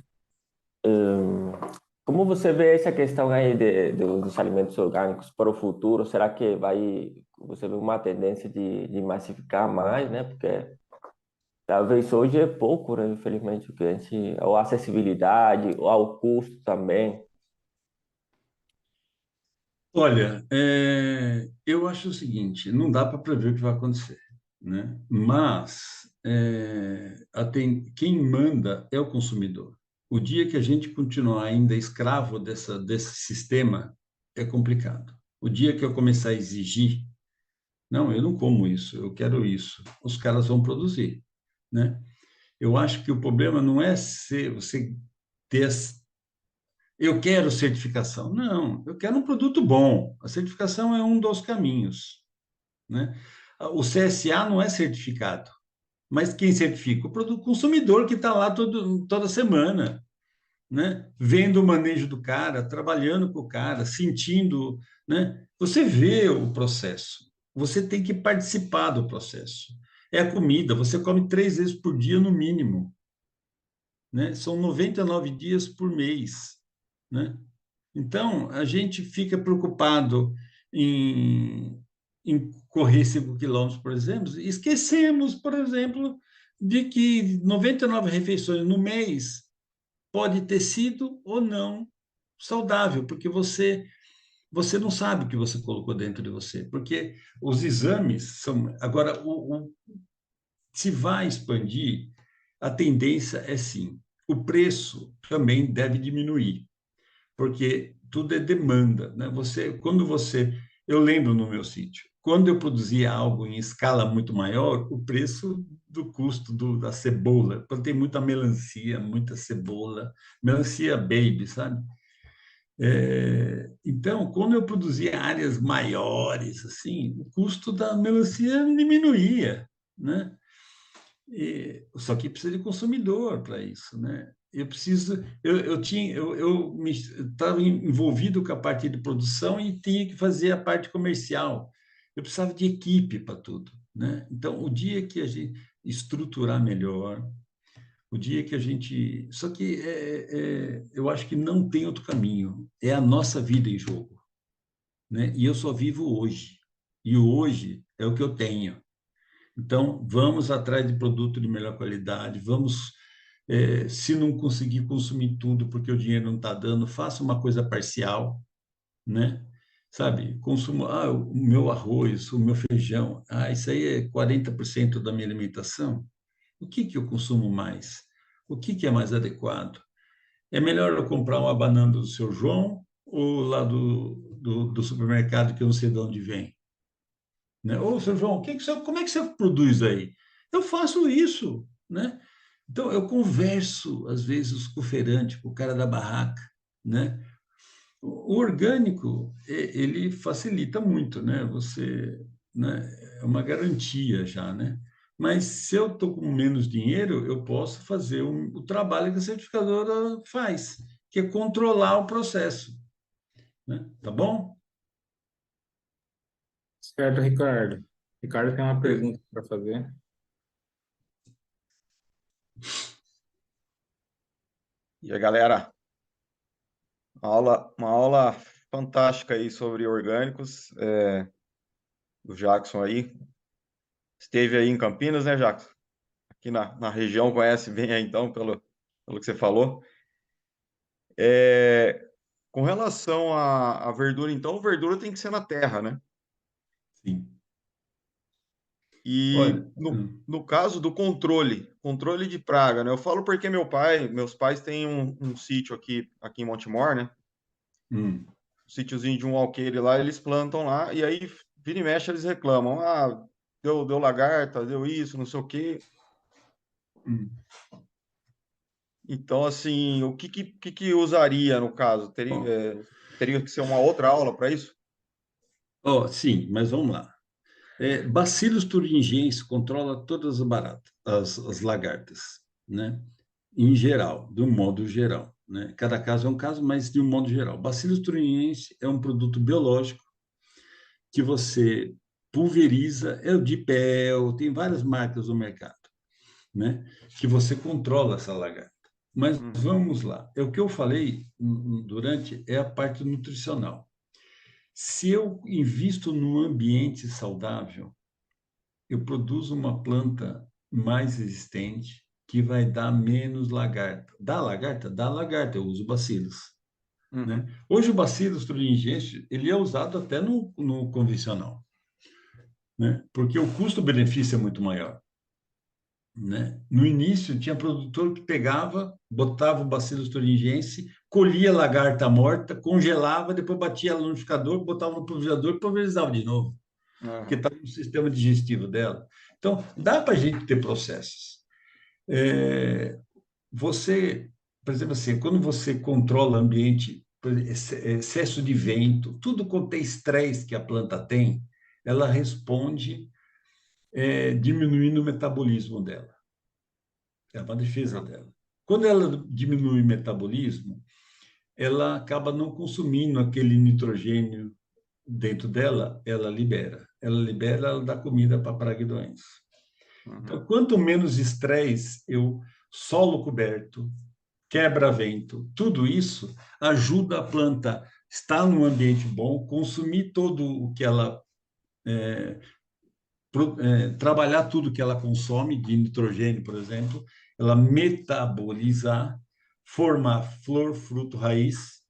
como você vê essa questão aí dos alimentos orgânicos para o futuro? Será que você vê uma tendência de massificar mais, né? Porque talvez hoje é pouco, né? Infelizmente, ou a acessibilidade, ou ao custo também. Olha, eu acho o seguinte, não dá para prever o que vai acontecer, né? Mas quem manda é o consumidor. O dia que a gente continuar ainda escravo desse sistema, é complicado. O dia que eu começar a exigir, não, eu não como isso, eu quero isso, os caras vão produzir, né? Eu acho que o problema não é você ter eu quero certificação. Não, eu quero um produto bom. A certificação é um dos caminhos, né? O CSA não é certificado, mas quem certifica? O produto consumidor que está lá toda semana, né? Vendo o manejo do cara, trabalhando com o cara, sentindo, né? Você vê o processo. Você tem que participar do processo. É a comida, você come 3 vezes por dia no mínimo, né? São 99 dias por mês, né? Então, a gente fica preocupado em correr 5 quilômetros, por exemplo, e esquecemos, por exemplo, de que 99 refeições no mês pode ter sido ou não saudável, porque você não sabe o que você colocou dentro de você, porque os exames são... Agora, se vai expandir, a tendência é sim. O preço também deve diminuir, porque tudo é demanda, né? Eu lembro no meu sítio, quando eu produzia algo em escala muito maior, o preço do custo da cebola, plantei muita melancia, muita cebola, melancia baby, sabe? Então, quando eu produzia áreas maiores, assim, o custo da melancia diminuía, né? Só que precisa de consumidor para isso, né? Eu estava envolvido com a parte de produção e tinha que fazer a parte comercial. Eu precisava de equipe para tudo, né? Então, o dia que a gente estruturar melhor, o dia que a gente, só que eu acho que não tem outro caminho. É a nossa vida em jogo, né? E eu só vivo hoje. E o hoje é o que eu tenho. Então, vamos atrás de produto de melhor qualidade, se não conseguir consumir tudo porque o dinheiro não está dando, faça uma coisa parcial, né? Sabe, consumo, o meu arroz, o meu feijão, isso aí é 40% da minha alimentação. O que que eu consumo mais? O que que é mais adequado? É melhor eu comprar uma banana do seu João ou lá do supermercado que eu não sei de onde vem? né? Ô, seu João, como é que você produz aí? Eu faço isso, né? Então, eu converso, às vezes, com o feirante, com o cara da barraca, né? O orgânico, ele facilita muito, né? Você, né? É uma garantia já, né? Mas se eu estou com menos dinheiro, eu posso fazer o trabalho que a certificadora faz, que é controlar o processo, né? Tá bom? Certo, Ricardo. Ricardo tem uma pergunta para fazer. E aí, galera, uma aula fantástica aí sobre orgânicos, do Jackson aí. Esteve aí em Campinas, né, Jackson? Aqui na região, conhece bem aí, então, pelo que você falou. É, com relação à verdura, então, verdura tem que ser na terra, né? Sim. E Olha, no caso do controle de praga, né? Eu falo porque meus pais têm um sítio aqui em Montemor, né? hum, Um sítiozinho de um alqueire lá, eles plantam lá, e aí vira e mexe eles reclamam, deu lagarta, deu isso, não sei o quê. hum. Então, assim, o que usaria no caso? Bom, Teria que ser uma outra aula para isso? ó, sim, mas vamos lá. Bacillus thuringiensis controla todas as baratas, as lagartas, né? Em geral, de um modo geral, né? Cada caso é um caso, mas de um modo geral. Bacillus thuringiensis é um produto biológico que você pulveriza, é o Dipel, tem várias marcas no mercado, né? Que você controla essa lagarta. Mas Uhum, vamos lá. É o que eu falei durante é a parte nutricional. Se eu invisto num ambiente saudável, eu produzo uma planta mais resistente que vai dar menos lagarta. Dá lagarta? Dá lagarta, eu uso bacilos, né? uhum, Hoje o Bacillus thuringiensis, ele é usado até no convencional, né? Porque o custo-benefício é muito maior, né? No início tinha produtor que pegava, botava o Bacillus thuringiensis, colhia a lagarta morta, congelava, depois batia ela no liquidificador, botava no pulverizador e pulverizava de novo, porque uhum, estava no sistema digestivo dela. Então, dá para a gente ter processos. É, você, por exemplo, assim, quando você controla o ambiente, por exemplo, excesso de vento, tudo quanto é estresse que a planta tem, ela responde diminuindo o metabolismo dela. É uma defesa legal. dela. Quando ela diminui o metabolismo, ela acaba não consumindo aquele nitrogênio dentro dela, ela libera. Ela libera, ela dá comida para praga e doença. Uhum, Então, quanto menos estresse solo coberto, quebra-vento, tudo isso ajuda a planta estar num ambiente bom, consumir todo o que ela trabalhar tudo que ela consome de nitrogênio, por exemplo, ela metabolizar, formar flor, fruto, raiz,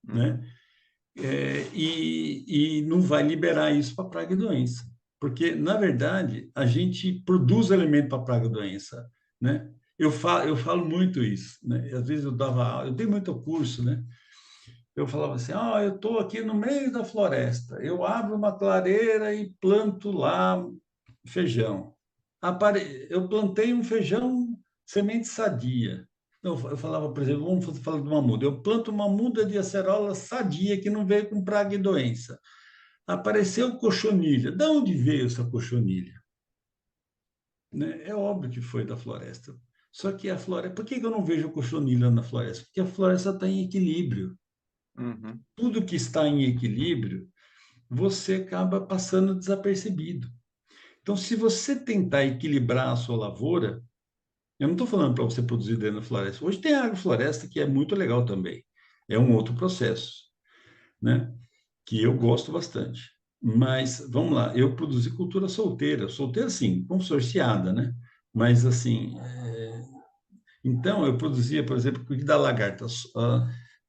né? uhum, E não vai liberar isso para praga e doença, porque na verdade a gente produz alimento para praga e doença, né? Eu falo muito isso, né? Às vezes eu dava aula, eu tenho muito curso, né? Eu falava assim, eu estou aqui no meio da floresta, eu abro uma clareira e planto lá feijão. Eu plantei um feijão semente sadia. Eu falava, por exemplo, vamos falar de uma muda. Eu planto uma muda de acerola sadia que não veio com praga e doença. Apareceu cochonilha. De onde veio essa cochonilha? Né? É óbvio que foi da floresta. Só que a floresta. Por que eu não vejo cochonilha na floresta? Porque a floresta está em equilíbrio. uhum, Tudo que está em equilíbrio, você acaba passando desapercebido. Então, se você tentar equilibrar a sua lavoura, eu não estou falando para você produzir dentro da floresta. Hoje tem a agrofloresta que é muito legal também. É um outro processo, né? Que eu gosto bastante. Mas, vamos lá, eu produzi cultura solteira. Solteira, sim, consorciada, né? Mas, assim, então eu produzia, por exemplo, o que dá lagarta,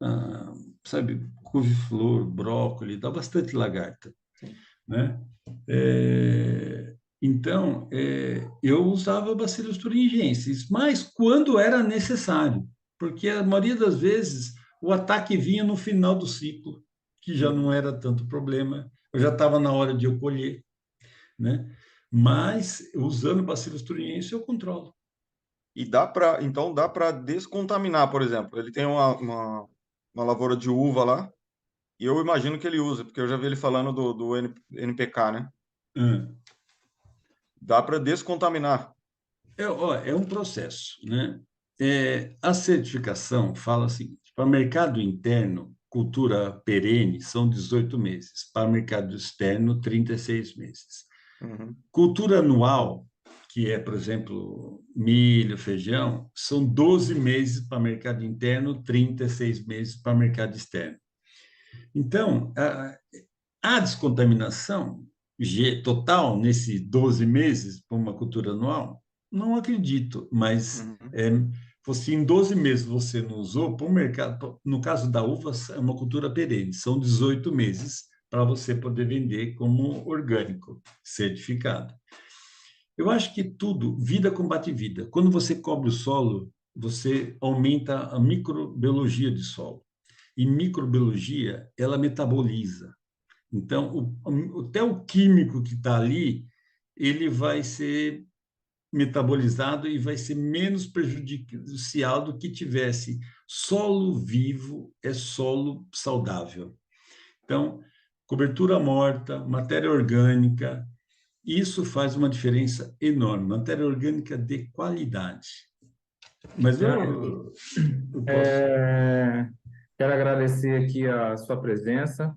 ah, sabe, couve-flor, brócolis, dá bastante lagarta, sim. né? Então, eu usava Bacillus thuringiensis, mas quando era necessário, porque a maioria das vezes o ataque vinha no final do ciclo, que já não Uhum, era tanto problema, eu já estava na hora de eu colher, né? Mas, usando Bacillus thuringiensis, eu controlo. E então dá para descontaminar, por exemplo. Ele tem uma lavoura de uva lá, e eu imagino que ele usa, porque eu já vi ele falando do NPK, né? Hum. Dá para descontaminar. É um processo, né? A certificação fala o seguinte: para mercado interno, cultura perene são 18 meses, para mercado externo, 36 meses. Uhum. Cultura anual, que é, por exemplo, milho, feijão, são 12 meses para mercado interno, 36 meses para mercado externo. Então, a descontaminação total nesses 12 meses para uma cultura anual, não acredito, mas se em 12 meses você não usou, para o mercado, no caso da uva, é uma cultura perene, são 18 meses para você poder vender como orgânico, certificado. Eu acho que tudo, vida combate vida. Quando você cobre o solo, você aumenta a microbiologia de solo. E microbiologia, ela metaboliza. Então, até o químico que está ali, ele vai ser metabolizado e vai ser menos prejudicial do que tivesse. Solo vivo é solo saudável. Então, cobertura morta, matéria orgânica, isso faz uma diferença enorme. Matéria orgânica de qualidade. Mas eu posso... Quero agradecer aqui a sua presença.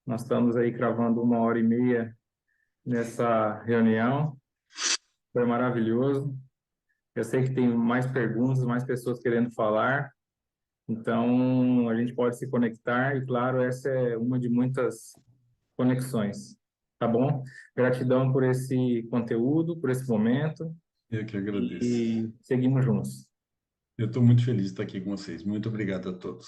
Nós estamos aí cravando 1h30 nessa reunião. Foi maravilhoso. Eu sei que tem mais perguntas, mais pessoas querendo falar. Então, a gente pode se conectar e, claro, essa é uma de muitas conexões. Tá bom? Gratidão por esse conteúdo, por esse momento. Eu que agradeço. E seguimos juntos. Eu estou muito feliz de estar aqui com vocês. Muito obrigado a todos.